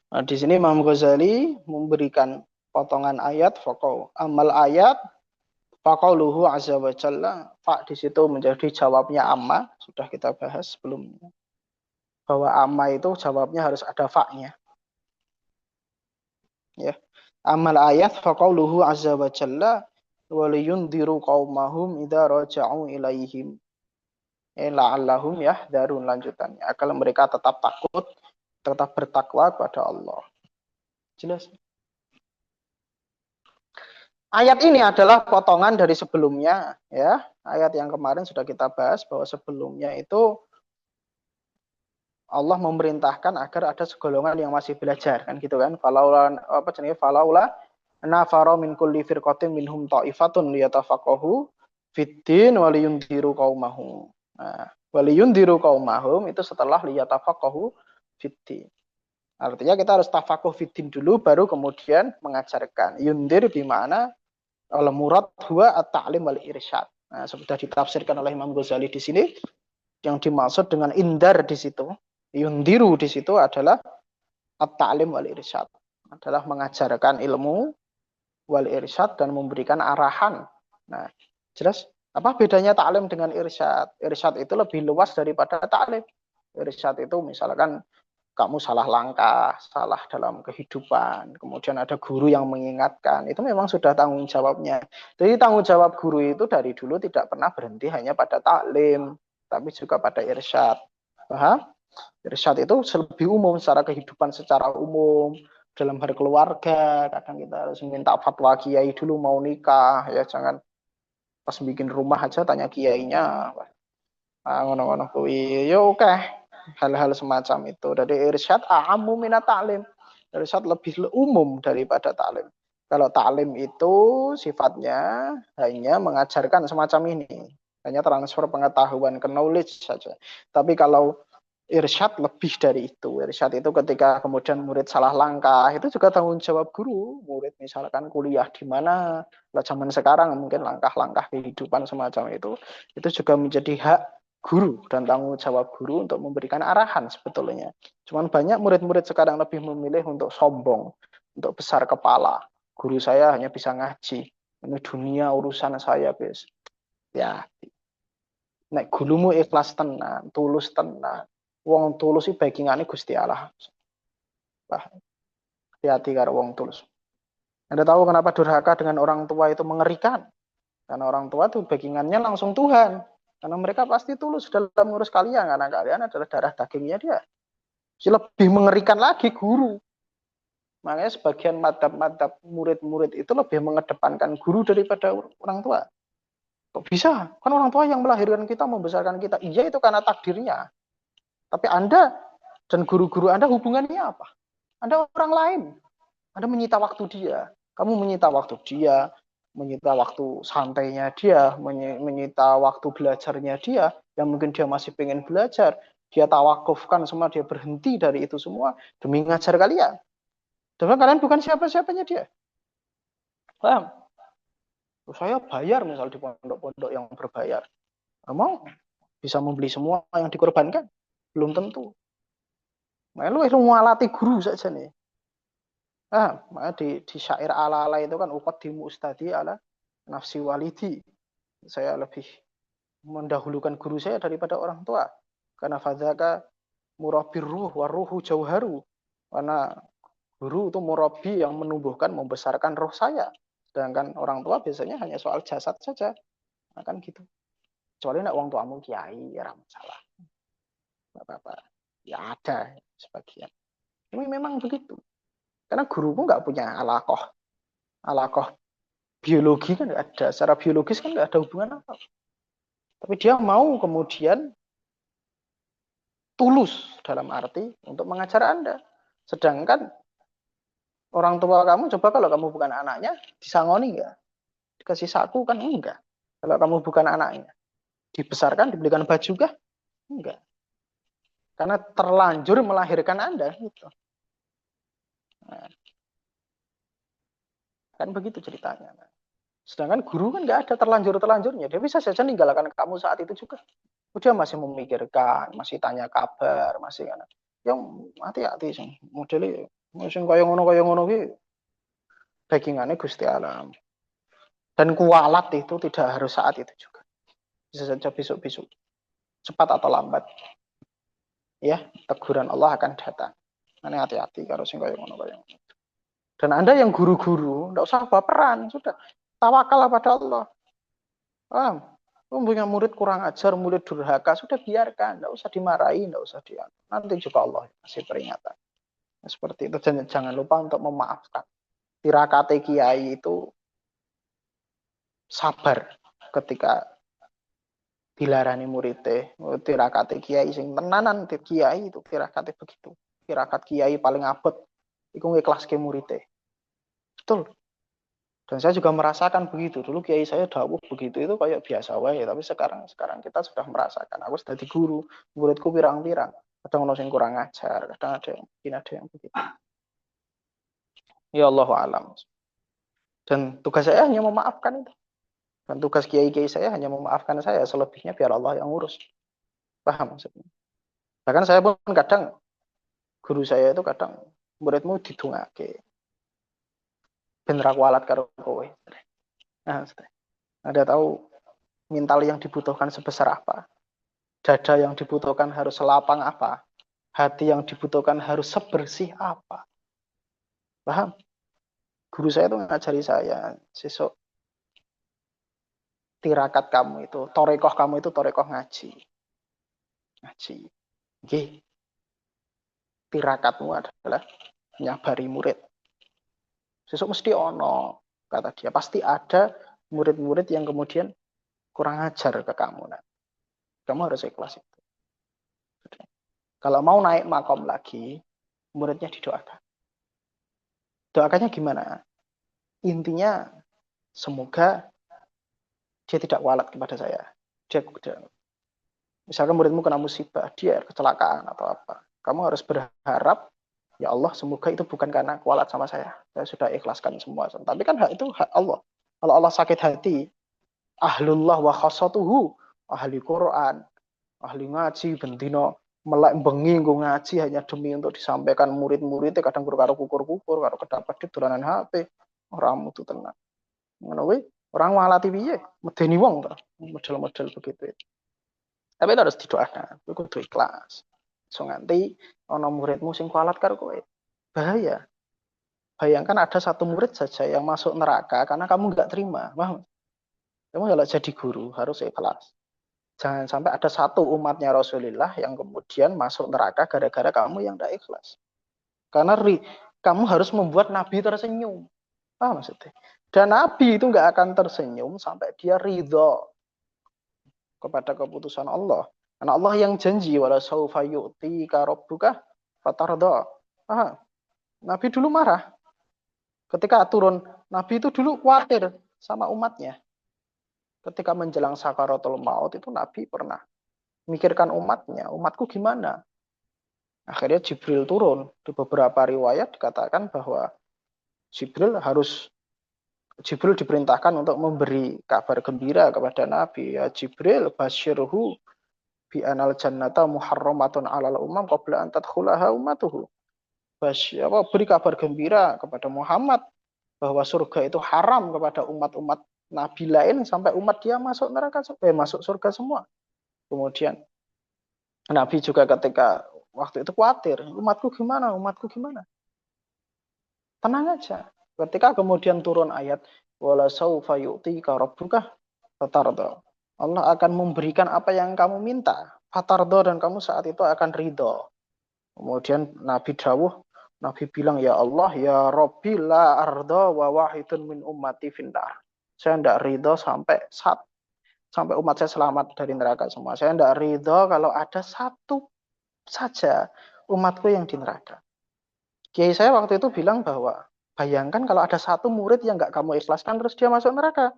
Nah, di sini Imam Ghazali memberikan potongan ayat amal ayat faqauluhu azza wa jalla. Di situ menjadi jawabnya amma, sudah kita bahas sebelumnya. Bahwa amma itu jawabnya harus ada fa-nya. Ya. Amal ayat faqauluhu azza wa jalla wa liyundiru qaumahum idza raja'u ilaihim la'allahum yahdharun, lanjutannya agar mereka tetap takut tetap bertakwa kepada Allah. Jelas? Ayat ini adalah potongan dari sebelumnya, ya. Ayat yang kemarin sudah kita bahas bahwa sebelumnya itu Allah memerintahkan agar ada segolongan yang masih belajar, kan gitu kan. Falaula apa jenenge falaula nafara min kulli firqatin minhum ta'ifatun liyatafaqahu fiddin wa liyundhiru qaumahum. Nah, wa liyundhiru qaumahum itu setelah liyatafaqahu fiddin. Artinya kita harus tafakuh fiddin dulu baru kemudian mengajarkan. Yundir di mana al-murad huwa at-ta'lim wal irsyad. Nah, sudah ditafsirkan oleh Imam Ghazali di sini. Yang dimaksud dengan indar di situ, yundiru di situ adalah at-ta'lim wal irsyad. Adalah mengajarkan ilmu wal irsyad dan memberikan arahan. Nah, jelas apa bedanya ta'lim dengan irsyad? Irsyad itu lebih luas daripada ta'lim. Irsyad itu misalkan kamu salah langkah, salah dalam kehidupan, kemudian ada guru yang mengingatkan, itu memang sudah tanggung jawabnya. Jadi tanggung jawab guru itu dari dulu tidak pernah berhenti hanya pada taklim, tapi juga pada irsyad. Paham? Irsyad itu lebih umum secara kehidupan secara umum, dalam hal keluarga, kadang kita harus minta fatwa kiai dulu mau nikah, ya jangan pas bikin rumah aja tanya kiainya. Ngono-ngono kuwi. Yo oke. Hal-hal semacam itu. Dari irsyad a'ammu minat ta'lim. Irsyad lebih umum daripada ta'lim. Kalau ta'lim itu sifatnya hanya mengajarkan semacam ini. Hanya transfer pengetahuan ke knowledge saja. Tapi kalau irsyad lebih dari itu. Irsyad itu ketika kemudian murid salah langkah, itu juga tanggung jawab guru. Murid misalkan kuliah di mana, kalau zaman sekarang mungkin langkah-langkah kehidupan semacam itu juga menjadi hak guru dan tanggung jawab guru untuk memberikan arahan sebetulnya. Cuman banyak murid-murid sekarang lebih memilih untuk sombong, untuk besar kepala. Guru saya hanya bisa ngaji. Ini dunia urusan saya, guys. Ya. Nek gulumu ikhlas tenan, tulus tenan. Wong tulus iki bagingane Gusti Allah. Hati-hati karo wong tulus. Anda tahu kenapa durhaka dengan orang tua itu mengerikan? Karena orang tua itu backingannya langsung Tuhan. Karena mereka pasti tulus dalam ngurus kalian. Karena kalian adalah darah dagingnya dia. Lebih mengerikan lagi guru. Makanya sebagian madhab-madhab murid-murid itu lebih mengedepankan guru daripada orang tua. Kok bisa? Kan orang tua yang melahirkan kita, membesarkan kita. Iya itu karena takdirnya. Tapi Anda dan guru-guru Anda hubungannya apa? Anda orang lain. Anda menyita waktu dia. Kamu menyita waktu dia, menyita waktu santainya dia, menyita waktu belajarnya dia, yang mungkin dia masih pengen belajar, dia tawakufkan semua, dia berhenti dari itu semua demi ngajar kalian. Dan kalian bukan siapa-siapanya dia. Paham? Saya bayar misal di pondok-pondok yang berbayar. Mau bisa membeli semua yang dikorbankan? Belum tentu. Nah, lu ngalati guru saja nih. Di syair ala-ala itu kan uqaddimu ustadi ala nafsi walidi. Saya lebih mendahulukan guru saya daripada orang tua. Karena fadzaka murabbir ruh wa ruhu jauharu. Karena guru itu murabi yang menumbuhkan, membesarkan roh saya. Sedangkan orang tua biasanya hanya soal jasad saja. Nah, kan gitu. Kecuali nak wong tuamu kiai, ya masalah. Bapak-bapak. Ya ada sebagian. Ini memang begitu. Karena gurumu nggak punya alakoh biologi kan nggak ada, secara biologis kan nggak ada hubungan apa. Tapi dia mau kemudian tulus dalam arti untuk mengajar Anda. Sedangkan orang tua kamu, coba kalau kamu bukan anaknya, disangoni nggak? Dikasih saku kan enggak. Kalau kamu bukan anaknya, dibesarkan, dibelikan baju kah? Enggak. Karena terlanjur melahirkan Anda. Gitu. Nah, kan begitu ceritanya. Sedangkan guru kan nggak ada terlanjur-terlanjurnya. Dia bisa saja meninggalkan kamu saat itu juga. Dia masih memikirkan, masih tanya kabar, masih kan. Yang hati-hati sih. Modelnya masih kaya ngono gitu. Backingannya Gusti Alam. Dan kualat itu tidak harus saat itu juga. Bisa saja besok-besok. Cepat atau lambat. Ya, teguran Allah akan datang. Ini hati-hati kalau sing kaya ngono. Dan Anda yang guru-guru, enggak usah baperan, sudah tawakal pada Allah. Paham? Punya murid kurang ajar, murid durhaka, sudah biarkan, tidak usah dimarahi, tidak usah dia. Nanti juga Allah kasih peringatan. Seperti itu, jangan lupa untuk memaafkan. Tirakate kiai itu sabar ketika dilarani muridnya. Tirakate kiai sing tenanan kiai itu tirakate begitu. Tirakat kiai paling abot iku ngikhlas ke muridnya. Betul. Dan saya juga merasakan begitu. Dulu kiai saya dawuh begitu itu kayak biasa wae, tapi sekarang kita sudah merasakan. Aku sudah di guru, muridku pirang-pirang. Kadang ono sing kurang ajar, kadang ada yang begitu. Ya Allah alam. Dan tugas saya hanya memaafkan itu. Dan tugas kiai-kiai saya hanya memaafkan saya, selebihnya biar Allah yang ngurus. Paham maksudnya? Bahkan saya pun kadang guru saya itu kadang muridmu didungake. Ben ra kualat karo kowe. Nah, Anda tahu mental yang dibutuhkan sebesar apa? Dada yang dibutuhkan harus selapang apa? Hati yang dibutuhkan harus sebersih apa? Paham? Guru saya itu ngajari saya, sesuk tirakat kamu itu, torekoh kamu itu torekoh ngaji. Ngaji. Oke. Tirakatmu adalah nyabari murid. Sesuk mesti ono, kata dia. Pasti ada murid-murid yang kemudian kurang ajar ke kamu. Nah, kamu harus ikhlas itu. Kalau mau naik makom lagi, muridnya didoakan. Doakannya gimana? Intinya semoga dia tidak walat kepada saya. Dia misalkan muridmu kena musibah, dia kecelakaan atau apa. Kamu harus berharap, ya Allah semoga itu bukan karena kualat sama saya. Saya sudah ikhlaskan semua. Tapi kan hak itu hak Allah. Kalau Allah sakit hati, ahlullah wa khasatuhu, ahli Quran, ahli ngaji, bentino, melek bengi nggo ngaji hanya demi untuk disampaikan murid-muridnya kadang karo kukur-kukur, karo kedapat di dolanan HP. Orang mutu tenang. Ngono orang walati piye? Medeni wong to. Model-model begitu. Tapi itu harus didoakan. Itu kudu ikhlas. So nganti ana muridmu sing kualat karo kowe. Bahaya. Bayangkan ada satu murid saja yang masuk neraka karena kamu nggak terima. Wah, kamu kalau jadi guru harus ikhlas. Jangan sampai ada satu umatnya Rasulullah yang kemudian masuk neraka gara-gara kamu yang tidak ikhlas. Karena kamu harus membuat Nabi tersenyum. Maksudnya? Dan Nabi itu nggak akan tersenyum sampai dia ridho kepada keputusan Allah. Karena Allah yang janji wala saufa yu'tika rabbuka fatarda. Nabi dulu marah. Ketika turun, Nabi itu dulu khawatir sama umatnya. Ketika menjelang sakaratul maut itu Nabi pernah mikirkan umatnya. Umatku gimana? Akhirnya Jibril turun. Di beberapa riwayat dikatakan bahwa Jibril diperintahkan untuk memberi kabar gembira kepada Nabi. Ya Jibril basyirhu bi anal jannata muharramatun alal umam qabla an tadkhulaha ummatuhu. Beri kabar gembira kepada Muhammad bahwa surga itu haram kepada umat-umat Nabi lain sampai umat dia masuk neraka masuk surga semua. Kemudian Nabi juga ketika waktu itu khawatir, umatku gimana? Tenang aja. Ketika kemudian turun ayat wala saufa yu'tika rabbuka fatarda. Allah akan memberikan apa yang kamu minta. Fatarda, dan kamu saat itu akan ridho. Kemudian Nabi bilang, ya Allah, ya Rabbi la arda wa wahidun min ummati finnar. Saya tidak ridho sampai umat saya selamat dari neraka semua. Saya tidak ridho kalau ada satu saja umatku yang di neraka. Kiai saya waktu itu bilang bahwa bayangkan kalau ada satu murid yang nggak kamu ikhlaskan terus dia masuk neraka.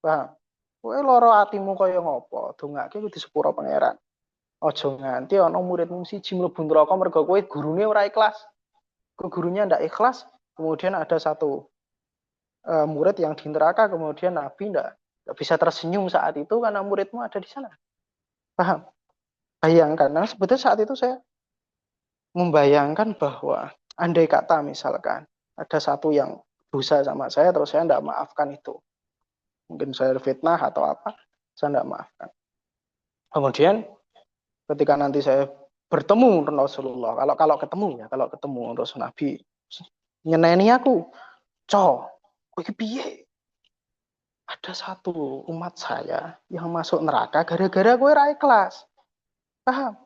Paham? Kowe loro atimu kaya ngopo? Dongake kudu sepuro pangeran. Aja nganti ana muridmu siji mlebu neraka mergo kowe gurune ora ikhlas. Gurunya ndak ikhlas, kemudian ada satu murid yang di neraka, kemudian Nabi ndak bisa tersenyum saat itu karena muridmu ada di sana. Paham? Bayangkan, nah sebetulnya saat itu saya membayangkan bahwa andai kata misalkan ada satu yang dosa sama saya, terus saya tidak maafkan itu. Mungkin saya fitnah atau apa, saya tidak maafkan. Kemudian ketika nanti saya bertemu Rasulullah, kalau ketemu terus Nabi nyeneni aku, kowe iki piye? ada satu umat saya yang masuk neraka gara-gara gue ra ikhlas. Paham?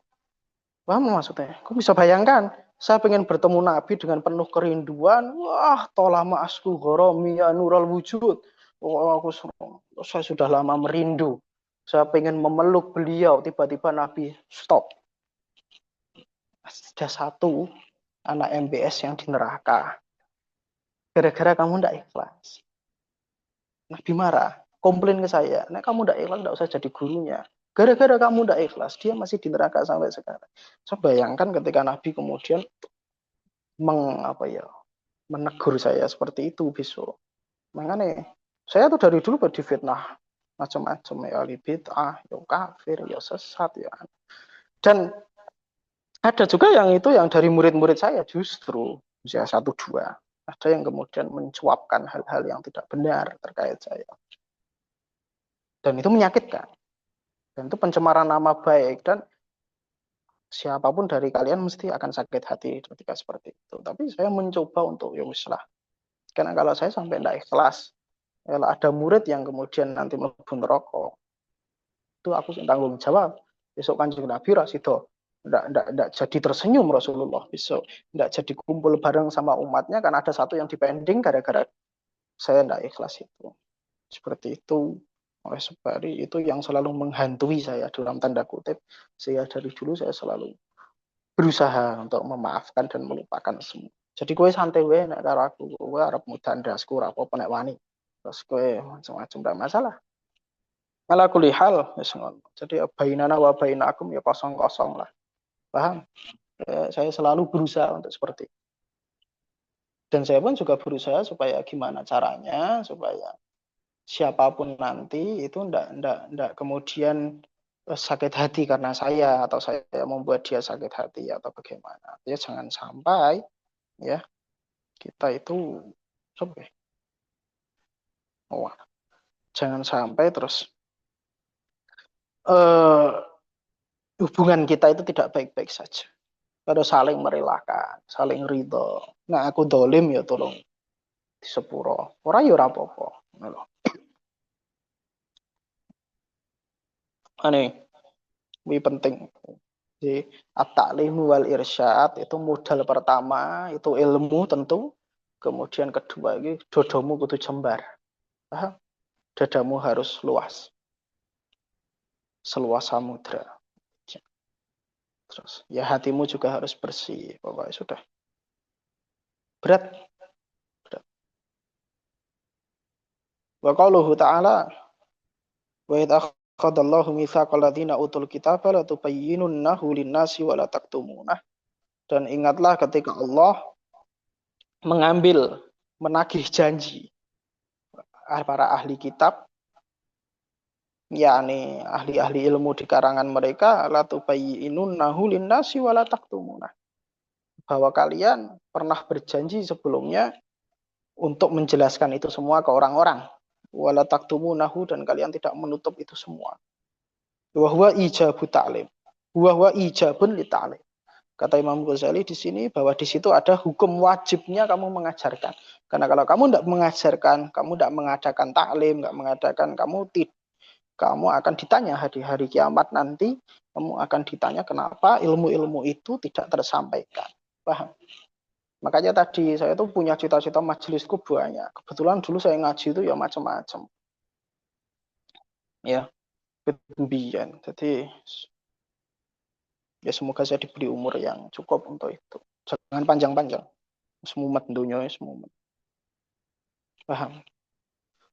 Paham maksudnya? Kau bisa bayangkan, saya pengen bertemu Nabi dengan penuh kerinduan. Wah, tolama asku goromi ya nural wujud. Oh, saya sudah lama merindu. Saya pengen memeluk beliau. Tiba-tiba Nabi stop. Ada satu anak MBS yang di neraka. Gara-gara kamu tidak ikhlas. Nabi marah. Komplain ke saya. Nah, kamu tidak ikhlas, tidak usah jadi gurunya. Gara-gara kamu tidak ikhlas, dia masih di neraka sampai sekarang. Saya bayangkan ketika Nabi kemudian menegur saya seperti itu besok. Makanya saya tuh dari dulu difitnah macam-macam ya, ahli bid'ah, ya kafir, ya sesat ya. Dan ada juga yang itu yang dari murid-murid saya justru usia 1-2. Ada yang kemudian mencuapkan hal-hal yang tidak benar terkait saya. Dan itu menyakitkan. Dan itu pencemaran nama baik. Dan siapapun dari kalian mesti akan sakit hati ketika seperti itu. Tapi saya mencoba untuk ya wis lah. Karena kalau saya sampai tidak ikhlas, kalau ada murid yang kemudian nanti mlebu neraka, itu aku tanggung jawab. Besok Kanjeng Nabi rasido ndak jadi tersenyum Rasulullah besok, ndak jadi kumpul bareng sama umatnya karena ada satu yang dipending gara-gara saya ndak ikhlas itu. Seperti itu. Oleh sebab itu yang selalu menghantui saya dalam tanda kutip. Saya dari dulu saya selalu berusaha untuk memaafkan dan melupakan semua. Jadi gue santai gue nek karo aku, gue arep mudan dasku ora apa nek wani. Terus gue macam-macam ndak masalah. Ala kulli hal wis ngono. Jadi bainana wa bainakum ya kosong-kosong lah. Paham? Saya selalu berusaha untuk seperti itu. Dan saya pun juga berusaha supaya gimana caranya supaya siapapun nanti itu ndak kemudian sakit hati karena saya atau saya membuat dia sakit hati atau bagaimana. Ya jangan sampai ya kita itu sampai oh, jangan sampai terus hubungan kita itu tidak baik-baik saja. Kalau saling merelakan, saling ridho. Nah aku dolim ya tolong di sepuro. Orang ya apa-apa. Ini penting. Jadi at-ta'lim wal irsyad itu modal pertama itu ilmu tentu. Kemudian kedua ini dodomu kudu jembar. Paham? Dadamu harus luas. Seluas samudra. Terus ya hatimu juga harus bersih. Pokoknya sudah. Berat. Berat. Wa qauluhu ta'ala wa idh akhadallahu mitsaqal ladzina utul kitaba la tubayyinunnahu lin-nasi wa la taktumunah. Dan ingatlah ketika Allah menagih janji para ahli kitab, yakni ahli-ahli ilmu di karangan mereka, la tubayyinunnahu lin-nasi wa la taktumunah. Bahwa kalian pernah berjanji sebelumnya untuk menjelaskan itu semua ke orang-orang. Wa la taktumunahu, dan kalian tidak menutup itu semua. Wa huwa ijabu ta'lim. Wa huwa ijabun li ta'lim. Kata Imam Ghazali di sini bahwa di situ ada hukum wajibnya kamu mengajarkan. Karena kalau kamu tidak mengajarkan, kamu tidak mengadakan taklim, tidak mengadakan, kamu akan ditanya hari kiamat nanti, kamu akan ditanya kenapa ilmu-ilmu itu tidak tersampaikan. Paham? Makanya tadi saya tuh punya cita-cita majelisku banyak. Kebetulan dulu saya ngaji itu ya macam-macam. Ya, kemudian. Jadi ya semoga saya diberi umur yang cukup untuk itu. Jangan panjang-panjang. Semumet dunia, semumet. Paham?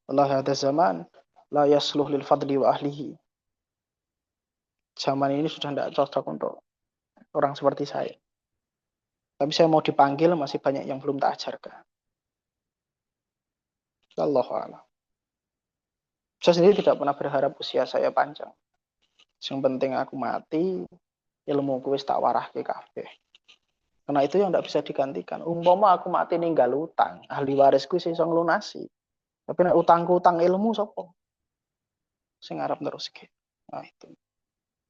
Allah ada zaman la yasluh lil fadli wa ahlihi. Zaman ini sudah tidak cocok untuk orang seperti saya. Tapi saya mau dipanggil, masih banyak yang belum tak ajarkan. Allahu a'lam. Saya sendiri tidak pernah berharap usia saya panjang. Yang penting aku mati, ilmuku wis tak warahke kabeh. Karena itu yang tidak bisa digantikan. Umpama aku mati ninggal utang, ahli warisku iso nglunasi. Tapi nek utangku utang ilmu sapa? Sing arep neruske. Nah itu.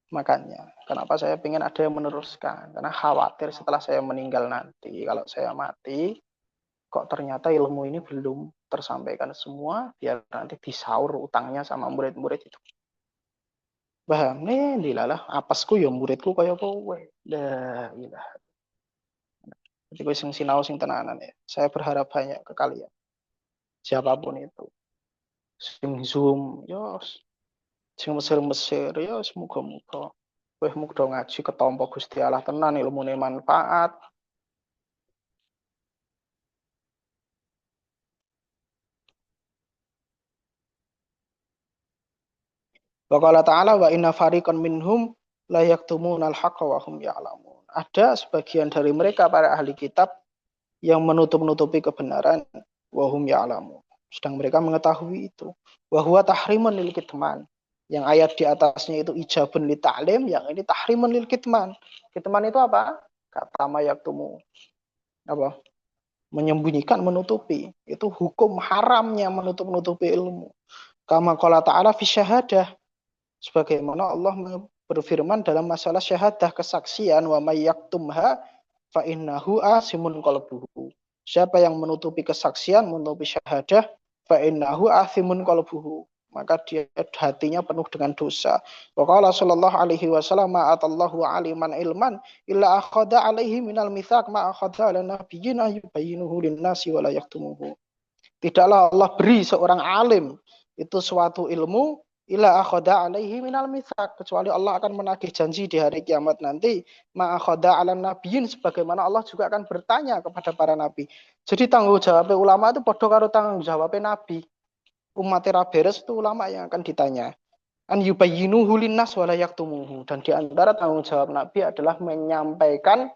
Makanya, kenapa saya ingin ada yang meneruskan? Karena khawatir setelah saya meninggal nanti, kalau saya mati, kok ternyata ilmu ini belum tersampaikan semua, biar nanti disaur utangnya sama murid-murid itu. Paham nih, dilalah apesku ya muridku kaya kowe. Dah, ilah. Jadi kowe sing sinau sing tenanan ya. Saya berharap banyak ke kalian. Siapapun itu. Sing Zoom, ya sing mesir-mesir, ya semoga-moga kowe muga ngaji ketampa Gusti Allah tenan, ilmune manfaat. Wa qala ta'ala wa inna fariqan minhum la yaktumunal haqqa wa hum ya'lamun. Ada sebagian dari mereka para ahli kitab yang menutup-nutupi kebenaran wa hum ya'lamun. Sedang mereka mengetahui itu. Wa huwa tahrimun lil kitman. Yang ayat di atasnya itu ijabun li ta'lim, yang ini tahrimun lil kitman. Kitman itu apa? Kata mayaktumu. Apa? Menyembunyikan, menutupi. Itu hukum haramnya menutup-nutupi ilmu. Kama qala ta'ala fi syahadah. Sebagaimana Allah berfirman dalam masalah syahadah, kesaksian, wa may yaktumha fa innahu asimun qalbuhu. Siapa yang menutupi kesaksian, menutupi syahadah, fa innahu asimun qalbuhu, maka dia hatinya penuh dengan dosa. Wa qala sallallahu alaihi wasallam ma'atallahu aliman ilman illa akhadha alaihi minal mitsaq ma akhadha ala nabiyyin yubayyinuhu lin-nasi wa la yaktumuhu. Tidaklah Allah beri seorang alim itu suatu ilmu illa akhadha alaihi minal mitsaq, kecuali Allah akan menagih janji di hari kiamat nanti ma akhadha ala nabiyyin, sebagaimana Allah juga akan bertanya kepada para nabi. Jadi tanggung jawab ulama itu padha karo tanggung jawab nabi. Umat beres itu ulama yang akan ditanya. An yubayyinuhu linnas wa la yaktumuhu, dan di antara tanggung jawab nabi adalah menyampaikan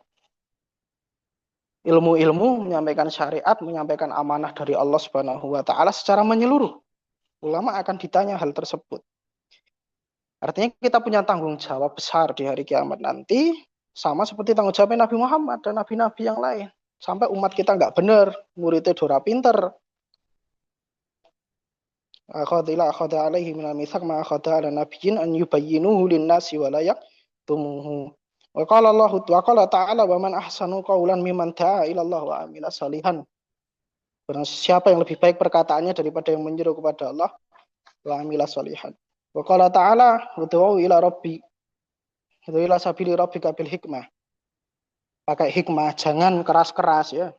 ilmu-ilmu, menyampaikan syariat, menyampaikan amanah dari Allah Subhanahu wa taala secara menyeluruh. Ulama akan ditanya hal tersebut. Artinya kita punya tanggung jawab besar di hari kiamat nanti, sama seperti tanggung jawab Nabi Muhammad dan nabi-nabi yang lain. Sampai umat kita nggak benar, muridnya dora pinter. Akhadha alaihi minal mitsaq ma akhadha ala nabiyyin an yubayyinuhu lin-nasi wa la yaktumuhu. Wa qala ta'ala wa man ahsanu qawlan mimman da'a ila Allah wa amila salihan. Barang siapa yang lebih baik perkataannya daripada yang menyeru kepada Allah wa amila salihan. Wa qala ta'ala ud'u ila rabbi ila sabili rabbika bil hikmah. Pakai hikmah, jangan keras-keras ya.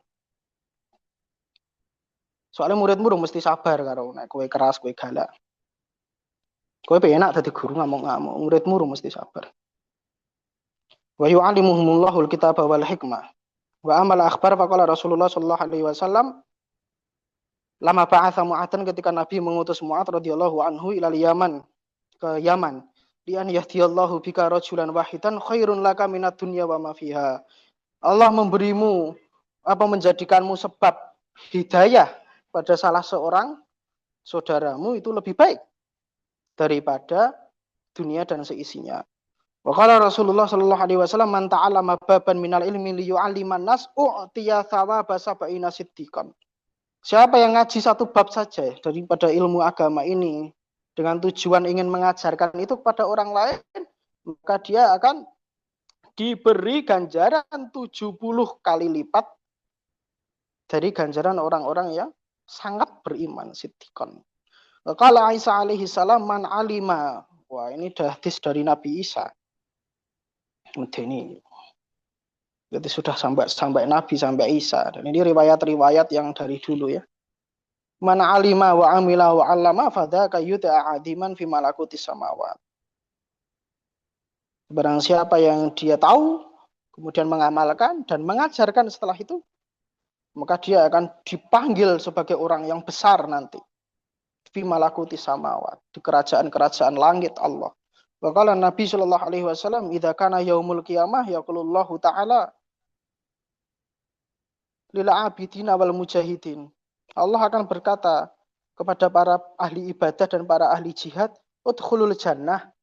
Soalnya murid-murid mesti sabar karo nek kowe keras, kowe galak. Kowe penak dadi guru ngamuk-ngamuk, murid-murid mesti sabar. Wa yu'allimuhumullahu al-kitaba wal hikmah. Wa amal akhbar faqala Rasulullah sallallahu alaihi wasallam lama ba'atha Mu'adhan, ketika Nabi mengutus Mu'adh radhiyallahu anhu ila Yaman, ke Yaman, lian yahdiyallahu bika rajulan wahidan khairun laka minad dunya wa ma fiha. Allah memberimu menjadikanmu sebab hidayah pada salah seorang saudaramu itu lebih baik daripada dunia dan seisinya. Wa qala Rasulullah sallallahu alaihi wasallam man ta'allama baban minal ilmi liyu'alliman nas u'tiya thawaba sab'ina siddiqan. Siapa yang ngaji satu bab saja daripada ilmu agama ini dengan tujuan ingin mengajarkan itu kepada orang lain, maka dia akan diberi ganjaran 70 kali lipat dari ganjaran orang-orang yang sangat beriman, siddiqan. Qala Isa alaihi salam man alima. Wah, ini hadis dari Nabi Isa. Ini jadi sudah sampai Nabi, sampai Isa. Dan ini riwayat-riwayat yang dari dulu ya. Man alima wa amila wa 'allama fadzaka yud'a 'adiman fi malakutis samawat. Barang siapa yang dia tahu, kemudian mengamalkan dan mengajarkan setelah itu, maka dia akan dipanggil sebagai orang yang besar nanti. Fi malakutis samawat, di kerajaan-kerajaan langit Allah. Wa qala Nabi sallallahu alaihi wasallam idza kana yaumul qiyamah yaqulullahu ta'ala lil 'abidina wal mujahidin. Allah akan berkata kepada para ahli ibadah dan para ahli jihad, udkhulul jannah.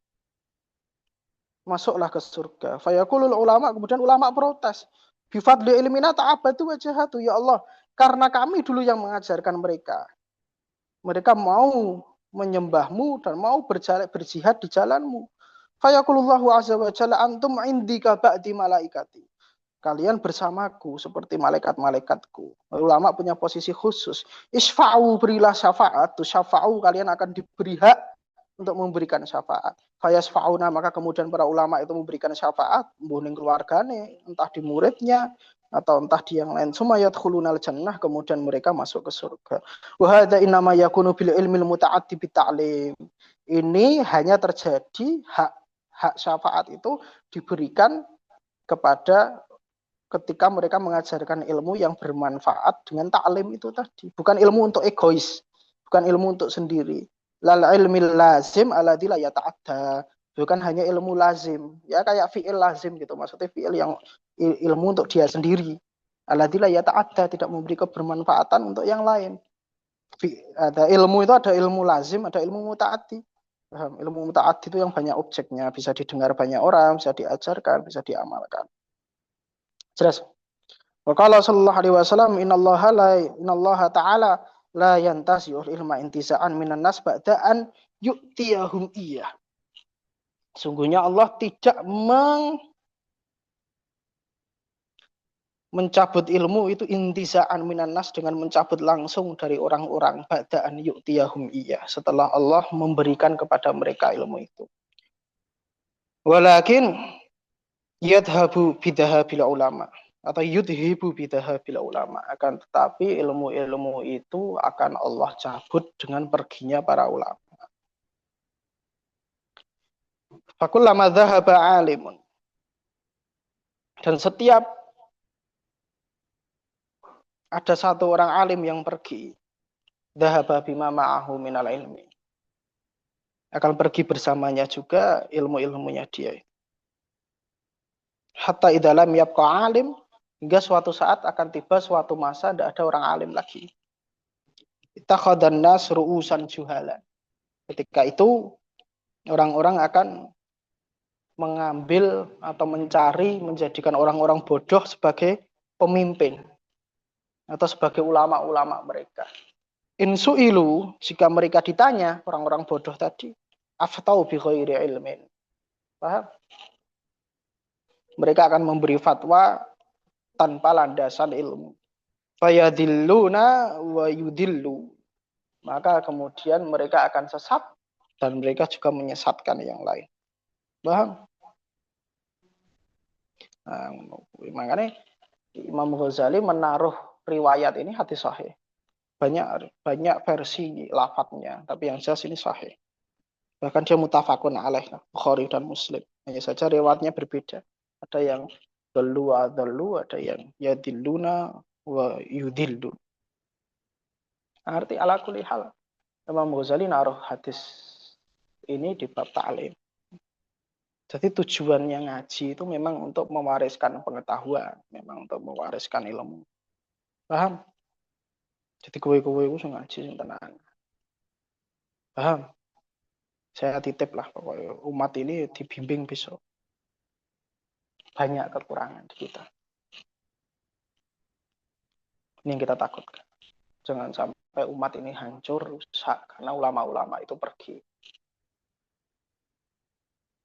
Masuklah ke surga. Fayaqulul ulama, kemudian ulama protes. Bi fadli ilmina ta'abadu wa jahadu, ya Allah, karena kami dulu yang mengajarkan mereka. Mereka mau menyembahmu dan mau berjihad di jalanmu. Fayaqulullahu azza wa jalla antum indika ba'di malaikati. Kalian bersamaku seperti malaikat-malaikatku. Ulama punya posisi khusus. Isfa'u, berilah syafaat. Syafa'u, kalian akan diberi hak untuk memberikan syafaat. Fayasfa'una, maka kemudian para ulama itu memberikan syafaat. Mbuning keluargane, entah di muridnya, atau entah di yang lain. Sumayat khulunal jannah, kemudian mereka masuk ke surga. Wahada innama yakunu bil ilmil muta'addi bita'lim. Ini hanya terjadi hak syafaat itu diberikan kepada ketika mereka mengajarkan ilmu yang bermanfaat dengan taklim itu tadi. Bukan ilmu untuk egois, bukan ilmu untuk sendiri. Lal ilmil lazim alladzi la yata'adda. Bukan hanya ilmu lazim, ya kayak fi'il lazim gitu. Maksudnya fi'il yang ilmu untuk dia sendiri. Alladzi la yata'adda, tidak memberi kebermanfaatan untuk yang lain. Ada ilmu itu ada ilmu lazim, ada ilmu muta'addi. Ilmu muta'addi itu yang banyak objeknya, bisa didengar banyak orang, bisa diajarkan, bisa diamalkan. Jelas. Wa qala sallallahu alaihi wasallam innallaha ta'ala la yantasi'ul ilma intisa'an minan nas ba'da an yu'tiyahum iya. Sungguhnya Allah tidak mencabut ilmu itu intisa'an minan nas dengan mencabut langsung dari orang-orang ba'da an yu'tiyahum iya, setelah Allah memberikan kepada mereka ilmu itu. Walakin yadhabu bidahabil ulama atau yudhibu bidahabil ulama, akan tetapi ilmu-ilmu itu akan Allah cabut dengan perginya para ulama. Fakullama dhahaba alimun, dan setiap ada satu orang alim yang pergi, dhahaba bima ma'ahu minal ilmi, akan pergi bersamanya juga ilmu-ilmunya dia. Hatta idalam yabqa alim, hingga suatu saat akan tiba suatu masa tidak ada orang alim lagi. Ittakhadhan nas ru'usan juhala. Ketika itu orang-orang akan mengambil atau mencari menjadikan orang-orang bodoh sebagai pemimpin atau sebagai ulama-ulama mereka. Insu'ilu, jika mereka ditanya orang-orang bodoh tadi, aftau bi ghairi ilmin. Paham? Mereka akan memberi fatwa tanpa landasan ilmu. Fayadilluna wa yudillu. Maka kemudian mereka akan sesat dan mereka juga menyesatkan yang lain. Paham? Nah, makanya Imam Ghazali menaruh riwayat ini hadis sahih. Banyak versi lafadznya, tapi yang jelas ini sahih. Bahkan dia mutafakun alaih, Bukhari dan Muslim. Hanya saja riwayatnya berbeda. Ada yang dalu, ada yang yadilluna wa yudillu. Arti ala kulli hal. Imam Ghazali naruh hadis ini di bab ta'lim. Jadi tujuannya ngaji itu memang untuk mewariskan pengetahuan, memang untuk mewariskan ilmu. Paham? Jadi kowe-kowe itu ngaji sing tenan. Paham? Saya titip lah pokoknya umat ini dibimbing besok. Banyak kekurangan di kita. Ini yang kita takutkan. Jangan sampai umat ini hancur, rusak karena ulama-ulama itu pergi.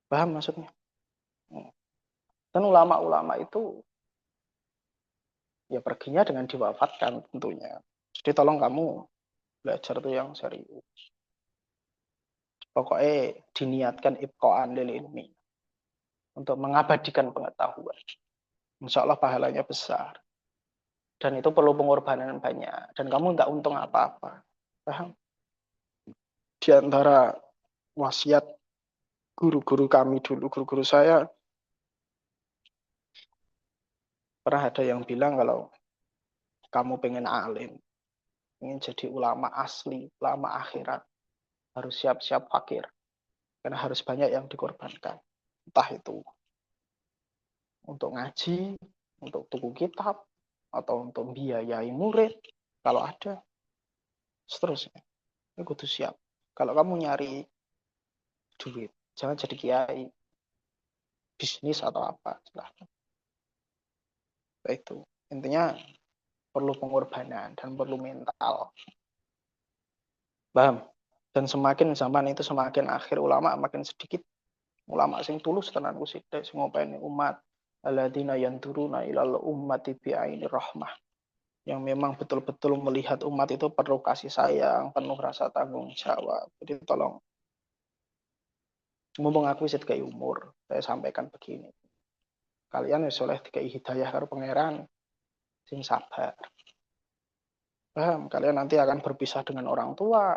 Paham maksudnya? Dan ulama-ulama itu ya perginya dengan diwafatkan tentunya. Jadi tolong kamu belajar tuh yang serius. Pokoknya diniatkan ibqa'an lil ilmi. Untuk mengabadikan pengetahuan. Insya Allah pahalanya besar. Dan itu perlu pengorbanan banyak. Dan kamu tidak untung apa-apa. Paham? Di antara wasiat guru-guru kami dulu, guru-guru saya, pernah ada yang bilang kalau kamu pengen alim, ingin jadi ulama asli, ulama akhirat, harus siap-siap fakir. Karena harus banyak yang dikorbankan. Entah itu untuk ngaji, untuk tuku kitab, atau untuk biayai murid, kalau ada. Seterusnya. Ini kudu siap. Kalau kamu nyari duit, jangan jadi kiai. Bisnis atau apa, silahkan. Itu. Intinya perlu pengorbanan dan perlu mental. Paham? Dan semakin zaman itu semakin akhir ulama makin sedikit. Ulama sing tulus tenan ku sithik sing ngopeni umat, alladzina yanturuna ilal ummati bi'aini rahmah, yang memang betul-betul melihat umat itu perlu kasih sayang, penuh rasa tanggung jawab. Jadi tolong, mumpung aku wis dikai umur, saya sampaikan begini. Kalian wis oleh dikai hidayah karo pangeran, sing sabar. Paham? Kalian nanti akan berpisah dengan orang tua,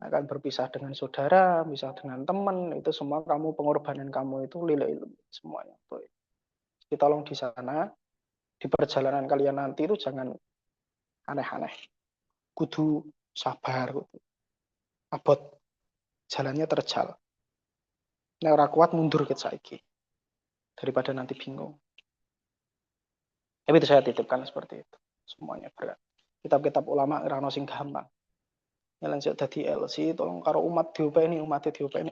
akan berpisah dengan saudara, bisa dengan teman, itu semua kamu, pengorbanan kamu itu lillahi semuanya. Jadi tolong di sana, di perjalanan kalian nanti itu jangan aneh-aneh. Kudu sabar, abot jalannya terjal. Nek ora kuat mundur ke saiki daripada nanti bingung. Tapi itu saya titipkan seperti itu. Semuanya berat. Kitab-kitab ulama ora ono sing gampang. Yang lanjut dadi LC tolong karo umat diopeni, umat diopeni.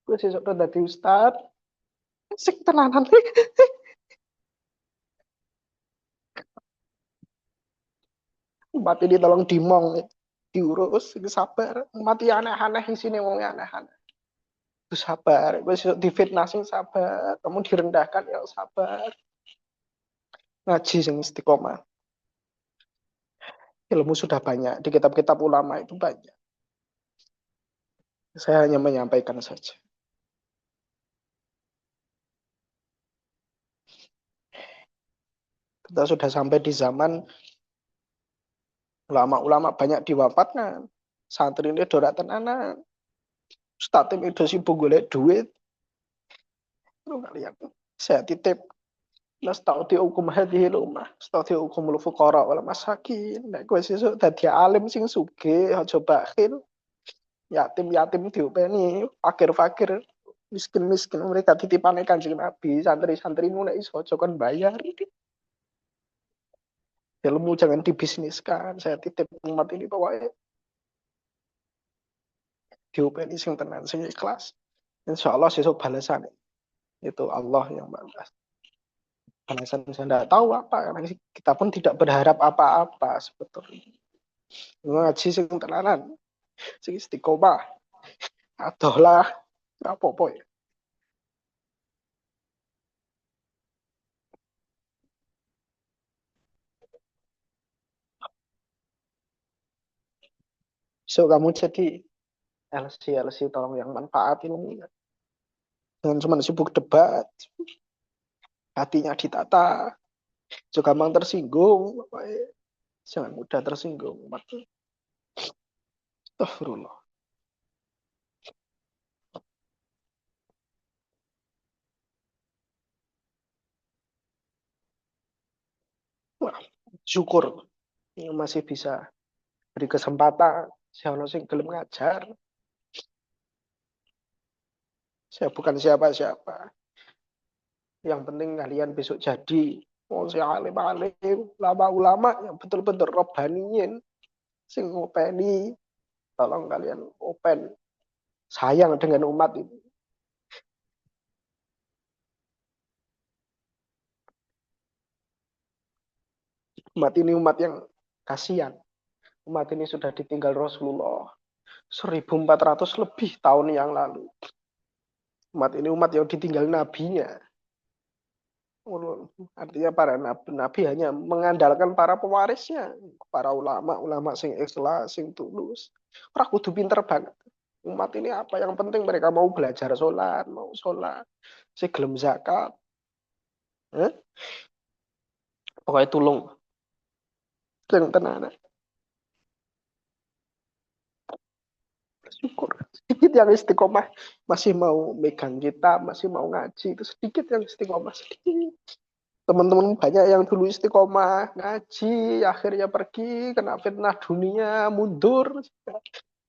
Gue sesuk dadi ustad, sing tenanan. Umat ini tolong dimong, diurus, sabar. Umat yang aneh-aneh di sini mau aneh-aneh. Itu sabar. Gue difitnah sing sabar. Kamu direndahkan ya sabar. Ngaji sing istiqomah. Ilmu sudah banyak di kitab-kitab ulama itu banyak. Saya hanya menyampaikan saja. Kita sudah sampai di zaman ulama-ulama banyak diwafatkan. Santri ini doratan anak. Ustadz itu sibuk golek duit. Lu kalian. Saya titip. Nasta'udiukum hadhil ummah. Nasta'udiukumul fuqara wal masakin. Nek kowe sesuk dadi alim sing sugih, aja bakhil. Yatim-yatim diopeni, fakir-fakir, miskin-miskin mereka titipane Kanjeng Nabi, santri-santri nek iso aja kon bayar. Ilmu jangan dibisniskan. Saya titip umat ini pokoknya diopeni sing tenan, sing ikhlas. Insya Allah sesuk balasan itu Allah yang balas. Balasan saya tidak tahu apa, karena kita pun tidak berharap apa-apa sebetulnya. Ngaji sing tenanan, sing istiqomah, adolah, apa-apa ya. So kamu jadi LC tolong yang manfaat ilmu. Jangan cuma sibuk debat, hatinya ditata, juga gampang tersinggung, jangan mudah tersinggung. Astagfirullah. Wah, syukur ini masih bisa beri kesempatan. Saya sing gelem ngajar. Saya bukan siapa-siapa. Yang penting kalian besok jadi saya alim-alim, ulama-ulama yang betul-betul robbaniyin, sing ngopeni, tolong kalian open, sayang dengan umat ini. Umat ini umat yang kasihan. Umat ini sudah ditinggal Rasulullah 1400 lebih tahun yang lalu. Umat ini umat yang ditinggal nabinya. Artinya para nabi hanya mengandalkan para pewarisnya, para ulama sing ikhlas, sing tulus. Ora kudu pinter banget. Umat ini apa yang penting mereka mau belajar sholat, si gelem zakat, eh? Pokoknya tulung yang tenan. Syukur. Sedikit yang istiqomah masih mau megang kitab, masih mau ngaji, itu sedikit yang istiqomah, sedikit. Teman-teman banyak yang dulu istiqomah ngaji, akhirnya pergi kena fitnah dunia, mundur,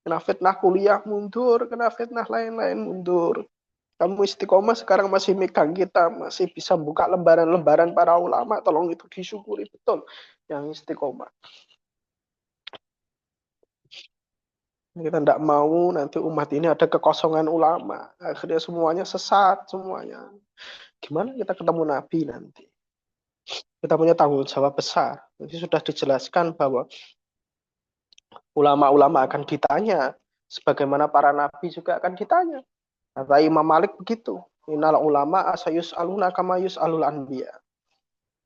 kena fitnah kuliah, mundur, kena fitnah lain-lain, mundur. Kamu istiqomah sekarang masih megang kitab, masih bisa buka lembaran-lembaran para ulama, tolong itu disyukuri betul yang istiqomah. Kita tidak mau nanti umat ini ada kekosongan ulama. Akhirnya semuanya sesat, semuanya. Gimana kita ketemu Nabi nanti? Kita punya tanggung jawab besar. Jadi sudah dijelaskan bahwa ulama-ulama akan ditanya. Sebagaimana para nabi juga akan ditanya. Kata Imam Malik begitu. Innal ulama asayus aluna kama alul anbiya.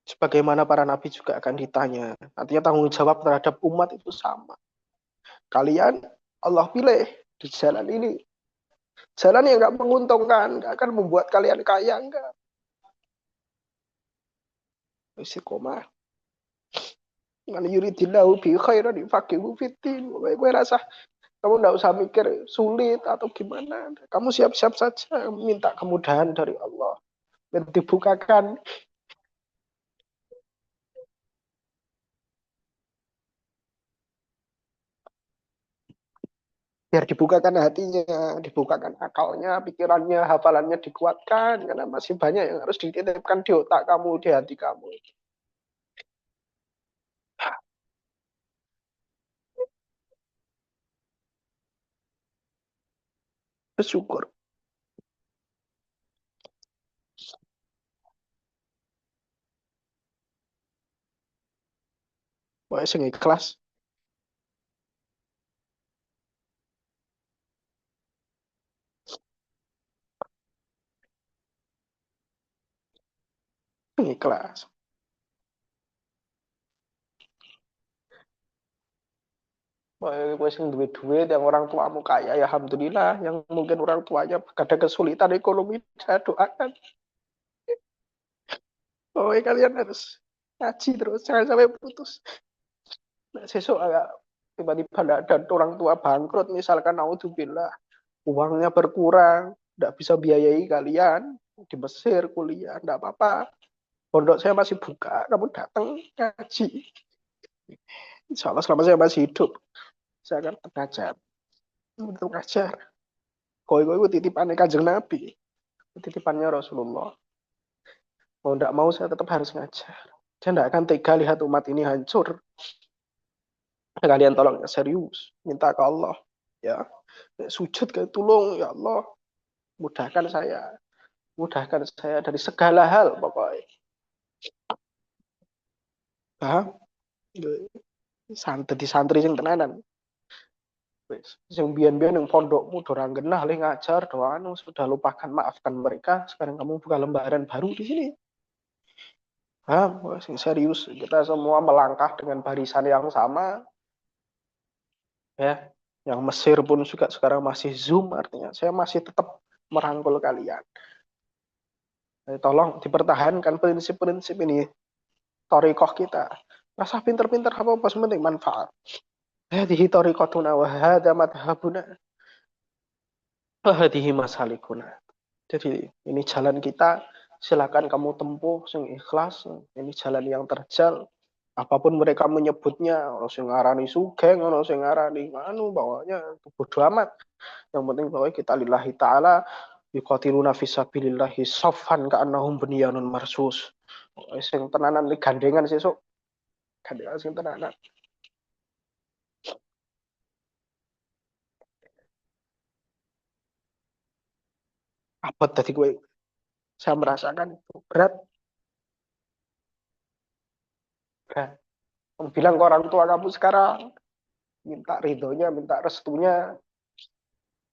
Sebagaimana para nabi juga akan ditanya. Artinya tanggung jawab terhadap umat itu sama. Kalian Allah pilih di jalan ini. Jalan yang nggak menguntungkan, nggak akan membuat kalian kaya, enggak. Istiqomah. Man yuridillahu bi khairan yufaqihu fiddin. Gue rasa kamu nggak usah mikir sulit atau gimana. Kamu siap-siap saja minta kemudahan dari Allah. Biar dibukakan. Biar dibukakan hatinya, dibukakan akalnya, pikirannya, hafalannya dikuatkan. Karena masih banyak yang harus dititipkan di otak kamu, di hati kamu. Bersyukur. Wah, sing ikhlas. Sing ikhlas. Gue sing duit-duit yang orang tuamu kaya ya alhamdulillah, yang mungkin orang tuanya ada kesulitan ekonomi, saya doakan. Oh, kalian harus ngaji terus, jangan sampai putus. Nah, sesuk agak tiba-tiba ada orang tua bangkrut, misalkan naudzubillah, uangnya berkurang, tidak bisa biayai kalian di Mesir kuliah, tidak apa-apa. Pondok saya masih buka, kamu datang ngaji. Insya Allah selama saya masih hidup, saya akan mengajar. Untuk ngajar. Koi-koi titipannya Kanjeng Nabi. Titipannya Rasulullah. Mau tidak mau saya tetap harus ngajar. Saya tidak akan tega lihat umat ini hancur. Kalian tolong ya serius. Minta ke Allah. Ya, sujud ke tulung. Ya Allah, mudahkan saya. Mudahkan saya dari segala hal pokoknya. Paham? Santri santri yang tenanan. Yang bian-bian yang pondokmu dorang genah le ngajar doang sudah lupakan, maafkan mereka. Sekarang kamu buka lembaran baru di sini. Serius, kita semua melangkah dengan barisan yang sama, ya. Yang Mesir pun juga sekarang masih Zoom, artinya saya masih tetap merangkul kalian. Jadi, tolong dipertahankan prinsip-prinsip ini, thariqah kita. Rasa pinter-pinter apa penting manfaat. Hadhihi thariqatuna wa hadha madhhabuna wa hadhihi masalikuna. Jadi ini jalan kita, silakan kamu tempuh sing ikhlas. Ini jalan yang terjal. Apapun mereka menyebutnya, orang sing ngarani sugeng, orang sing ngarani anu, bawahnya bodo amat. Yang penting bahwa kita lillahi taala yuqatiluna fisabilillahi saffan ka'annahum bunyanun marsus. Sing tenanan gandengan sesuk. Gandengan sing tenanan. Abot tadi gue, saya merasakan itu berat. Berat. Bilang ke orang tua kamu sekarang, minta ridhonya, minta restunya,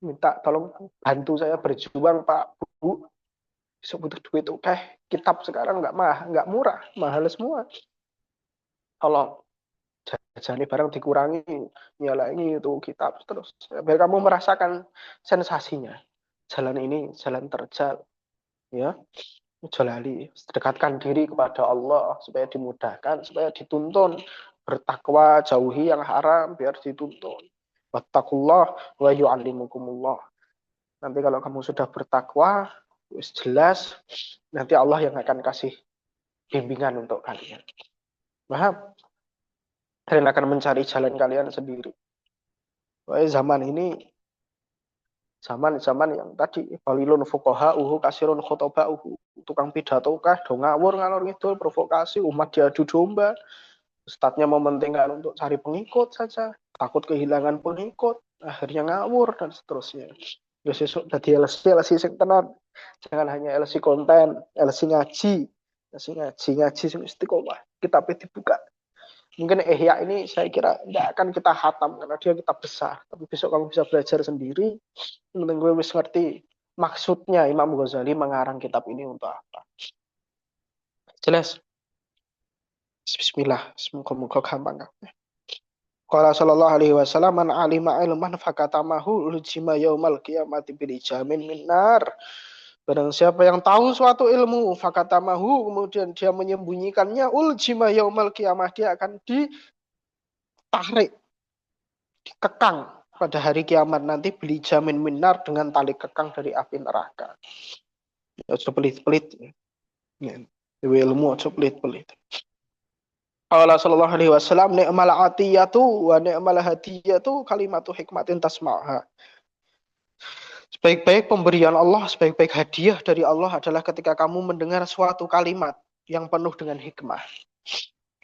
minta tolong bantu saya berjuang Pak. butuh duit oke. Kitab sekarang nggak murah, mahal semua. Kalau jajan barang dikurangi, nyalangi itu kitab terus. Biar kamu merasakan sensasinya. Jalan ini jalan terjal, ya. Jalali, dekatkan diri kepada Allah supaya dimudahkan, supaya dituntun. Bertakwa, jauhi yang haram biar dituntun. Wattaqullah wa yu'allimukumullah. Nanti kalau kamu sudah bertakwa, jelas nanti Allah yang akan kasih bimbingan untuk kalian. Paham? Kalian akan mencari jalan kalian sendiri. Wah, zaman ini zaman yang tadi balilun fuqaha'uhu kasirun khutoba'uhu, tukang pidato kah do ngawur ngalor ngidul provokasi umat diadu domba, ustadznya mementingkan untuk cari pengikut saja, takut kehilangan pengikut, akhirnya ngawur dan seterusnya. Ya sesuk dadi LC sing tenan, jangan hanya LC konten, LC ngaji sing istiqomah, kitabnya dibuka. Mungkin Ihya ini saya kira tidak akan kita hatam karena dia kitab besar. Tapi besok kamu bisa belajar sendiri. Mungkin gue bisa ngerti maksudnya Imam Ghazali mengarang kitab ini untuk apa. Jelas? Bismillah. Semoga gampang. Qala sallallahu alaihi wasallam man alima ilman fakatamahu uljima yaumal qiyamati bil jamin minnar. Barang siapa yang tahu suatu ilmu fakatamahu kemudian dia menyembunyikannya uljima yaumal qiyamah, dia akan ditarik, dikekang pada hari kiamat nanti beli jamin minar dengan tali kekang dari api neraka. Ojo pelit-pelit. Ilmu ojo pelit-pelit. Allah sallallahu alaihi wasallam ni'mal atiyatu wa ni'mal hadiyatu kalimatu hikmatin tasma'ha. Sebaik-baik pemberian Allah, sebaik-baik hadiah dari Allah adalah ketika kamu mendengar suatu kalimat yang penuh dengan hikmah.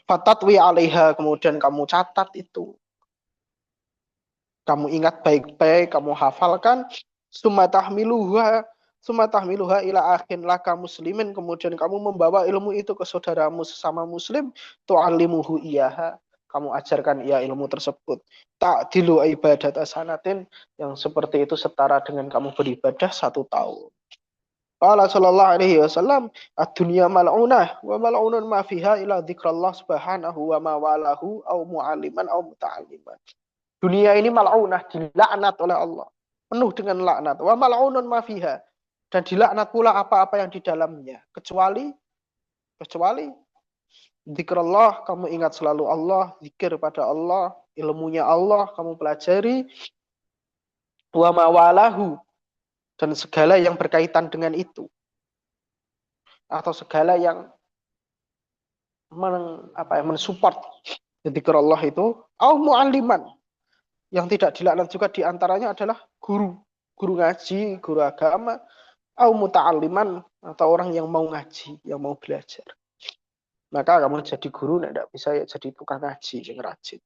Fatatwi alaiha, kemudian kamu catat itu. Kamu ingat baik-baik, kamu hafalkan. Summa tahmiluha ila akhin laka muslimin, kemudian kamu membawa ilmu itu ke saudaramu sesama muslim, tu'allimuhu iyaha, kamu ajarkan ia ilmu tersebut. Ta'dilu ibadat asanatin, yang seperti itu setara dengan kamu beribadah 1 tahun. Qala sallallahu alaihi wasallam, ad-dunya mal'unah wa mal'unun ma fiha ila dzikrallah subhanahu wa ma walahu au mu'alliman au muta'alliman. Dunia ini mal'unah, dilaknat oleh Allah, penuh dengan laknat. Wa mal'unun ma fiha, dan dilaknat pula apa-apa yang di dalamnya, kecuali zikrullah, kamu ingat selalu Allah, zikir pada Allah, ilmunya Allah kamu pelajari, wa mawalahu, dan segala yang berkaitan dengan itu, atau segala yang mensupport zikrullah itu, au mu'alliman, yang tidak dilaknat juga diantaranya adalah guru ngaji, guru agama, au muta'alliman, atau orang yang mau ngaji, yang mau belajar. Maka kamu jadi guru, tidak bisa ya jadi tukang ngaji yang rajin.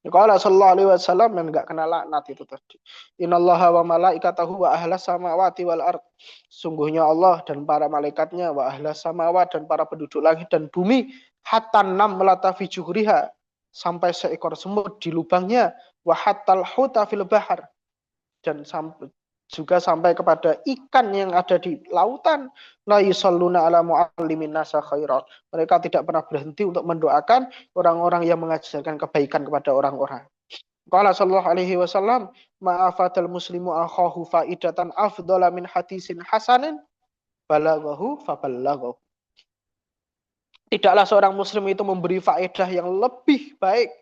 Qala sallallahu alaihi wasallam, dan enggak kena laknat itu tadi. Innallaha wa malaikatahu wa ahlas samawati wal ard. Sungguhnya Allah dan para malaikatnya, wa ahlas samawat, dan para penduduk langit dan bumi, hatta namlata fi juhriha, sampai seekor semut di lubangnya, wa hattal huta fil bahar, dan juga sampai kepada ikan yang ada di lautan, la yusalluna ala muallimin nasa khairan. Mereka tidak pernah berhenti untuk mendoakan orang-orang yang mengajarkan kebaikan kepada orang-orang. Qala sallallahu alaihi wasallam, ma'afatal muslimu akhahu faidatan afdhala min hadisin hasanin balaghahu faballaghahu. Tidaklah seorang muslim itu memberi faedah yang lebih baik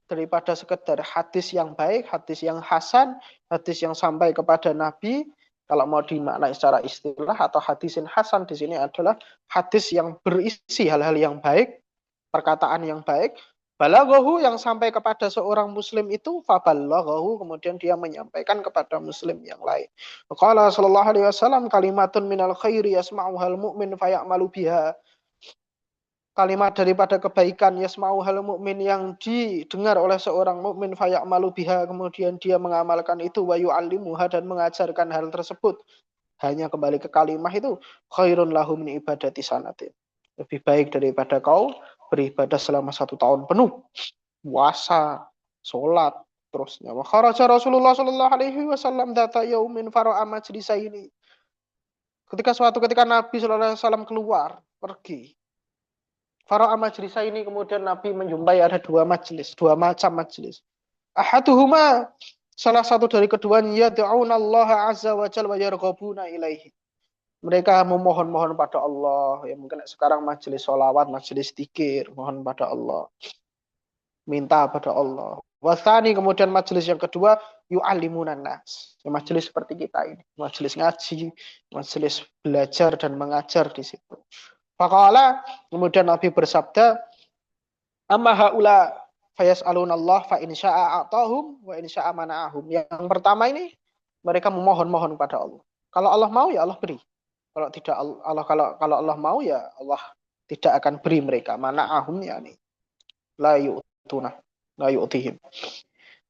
daripada sekedar hadis yang baik, hadis yang hasan, hadis yang sampai kepada Nabi. Kalau mau dimaknai secara istilah, atau hadisin hasan di sini adalah hadis yang berisi hal-hal yang baik, perkataan yang baik. Balaghahu, yang sampai kepada seorang muslim itu, faballaghahu, kemudian dia menyampaikan kepada muslim yang lain. Qala sallallahu alaihi wasallam, kalimatun minal khairi yasma'uhal mu'min fayamalu biha. Kalimat daripada kebaikan yasma'uhal mu'min, yang didengar oleh seorang mukmin, fayamalu biha, kemudian dia mengamalkan itu, wa yu'allimuha, dan mengajarkan hal tersebut. Hanya kembali ke kalimat itu, khairun lahu min ibadati sanatin. Lebih baik daripada kau beribadah selama 1 tahun penuh. Puasa, sholat, terusnya. Wa kharaja Rasulullah sallallahu alaihi wasallam data yaumin fara'a majlisaini. Suatu ketika Nabi Shallallahu Alaihi Wasallam keluar pergi, Fara'a majlisah ini kemudian Nabi menjumpai ada dua majelis, dua macam majelis. Ahaduhuma, salah satu dari keduanya, yad'una Allah azza wa jalla wa yarghabuna ilaihi. Mereka memohon-mohon pada Allah. Ya mungkin sekarang majelis sholawat, majelis zikir, mohon pada Allah. Minta pada Allah. Wasani kemudian majelis yang kedua, yu'allimunan nas. Ya, majelis seperti kita ini. Majelis ngaji, majelis belajar dan mengajar di situ. Faqala, kemudian Nabi bersabda, amma haula fayas'alun Allah fa in syaa'a a'tahum wa in syaa'a mana'ahum. Yang pertama ini mereka memohon-mohon pada Allah. Kalau Allah mau ya Allah beri. Kalau tidak Allah kalau Allah mau ya Allah tidak akan beri mereka. Mana'ahum yani la yu'tuna la yu'tihim.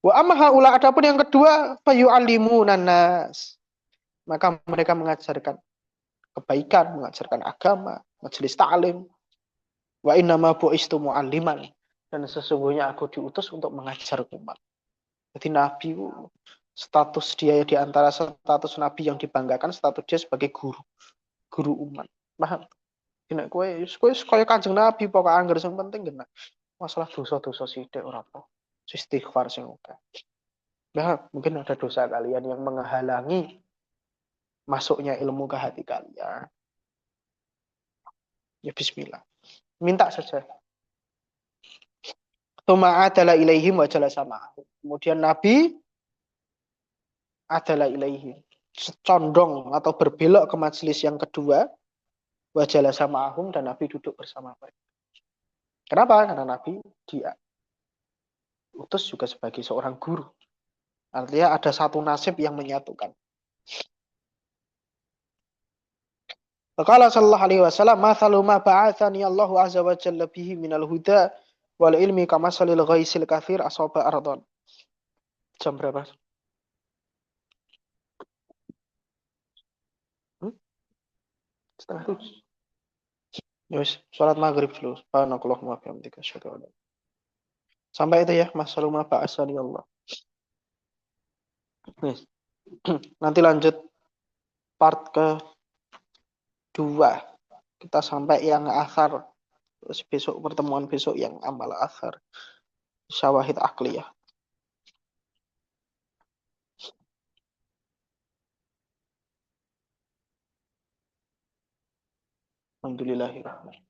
Wa amma haula adapun yang kedua fayu'allimunan nas. Maka mereka mengajarkan kebaikan, mengajarkan agama, majelis ta'lim. Wa innama bu'istu mu'alliman. Dan sesungguhnya aku diutus untuk mengajar umat. Jadi Nabi status dia di antara status Nabi yang dibanggakan, status dia sebagai guru umat. Paham? Nek kowe kaya Kanjeng Nabi pokok angger sing penting kena masalah dosa-dosa sithik ora apa. Istighfar sing oke. Nah, mungkin ada dosa kalian yang menghalangi masuknya ilmu ke hati kalian. Ya bismillah. Minta saja. Tuma adalah ilaihim wa jala sama. Kemudian Nabi adalah ilaihim. Condong atau berbelok ke majelis yang kedua. Wa jala sama'ahum dan Nabi duduk bersama mereka. Kenapa? Karena Nabi dia utus juga sebagai seorang guru. Artinya ada satu nasib yang menyatukan. Qala sallallahu alaihi wasallam, "Mathalu ma ba'athani Allahu azza wa jalla bihi minal huda wal ilmi kamasalil ghaisil katsir asaba ardon." Jam berapa? Setengah 7. Yus, sholat maghrib dulu. Subhanakallahumma wa bihamdika asyhadu an la ilaha illa anta. Sampai itu ya, masalah ma ba'athani Allah. Nanti lanjut part kedua. Kita sampai yang akhir. Terus besok pertemuan besok yang amal akhir. Syawahid akliyah. Alhamdulillahirrahmanirrahim.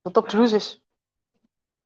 Tutup dulu sis.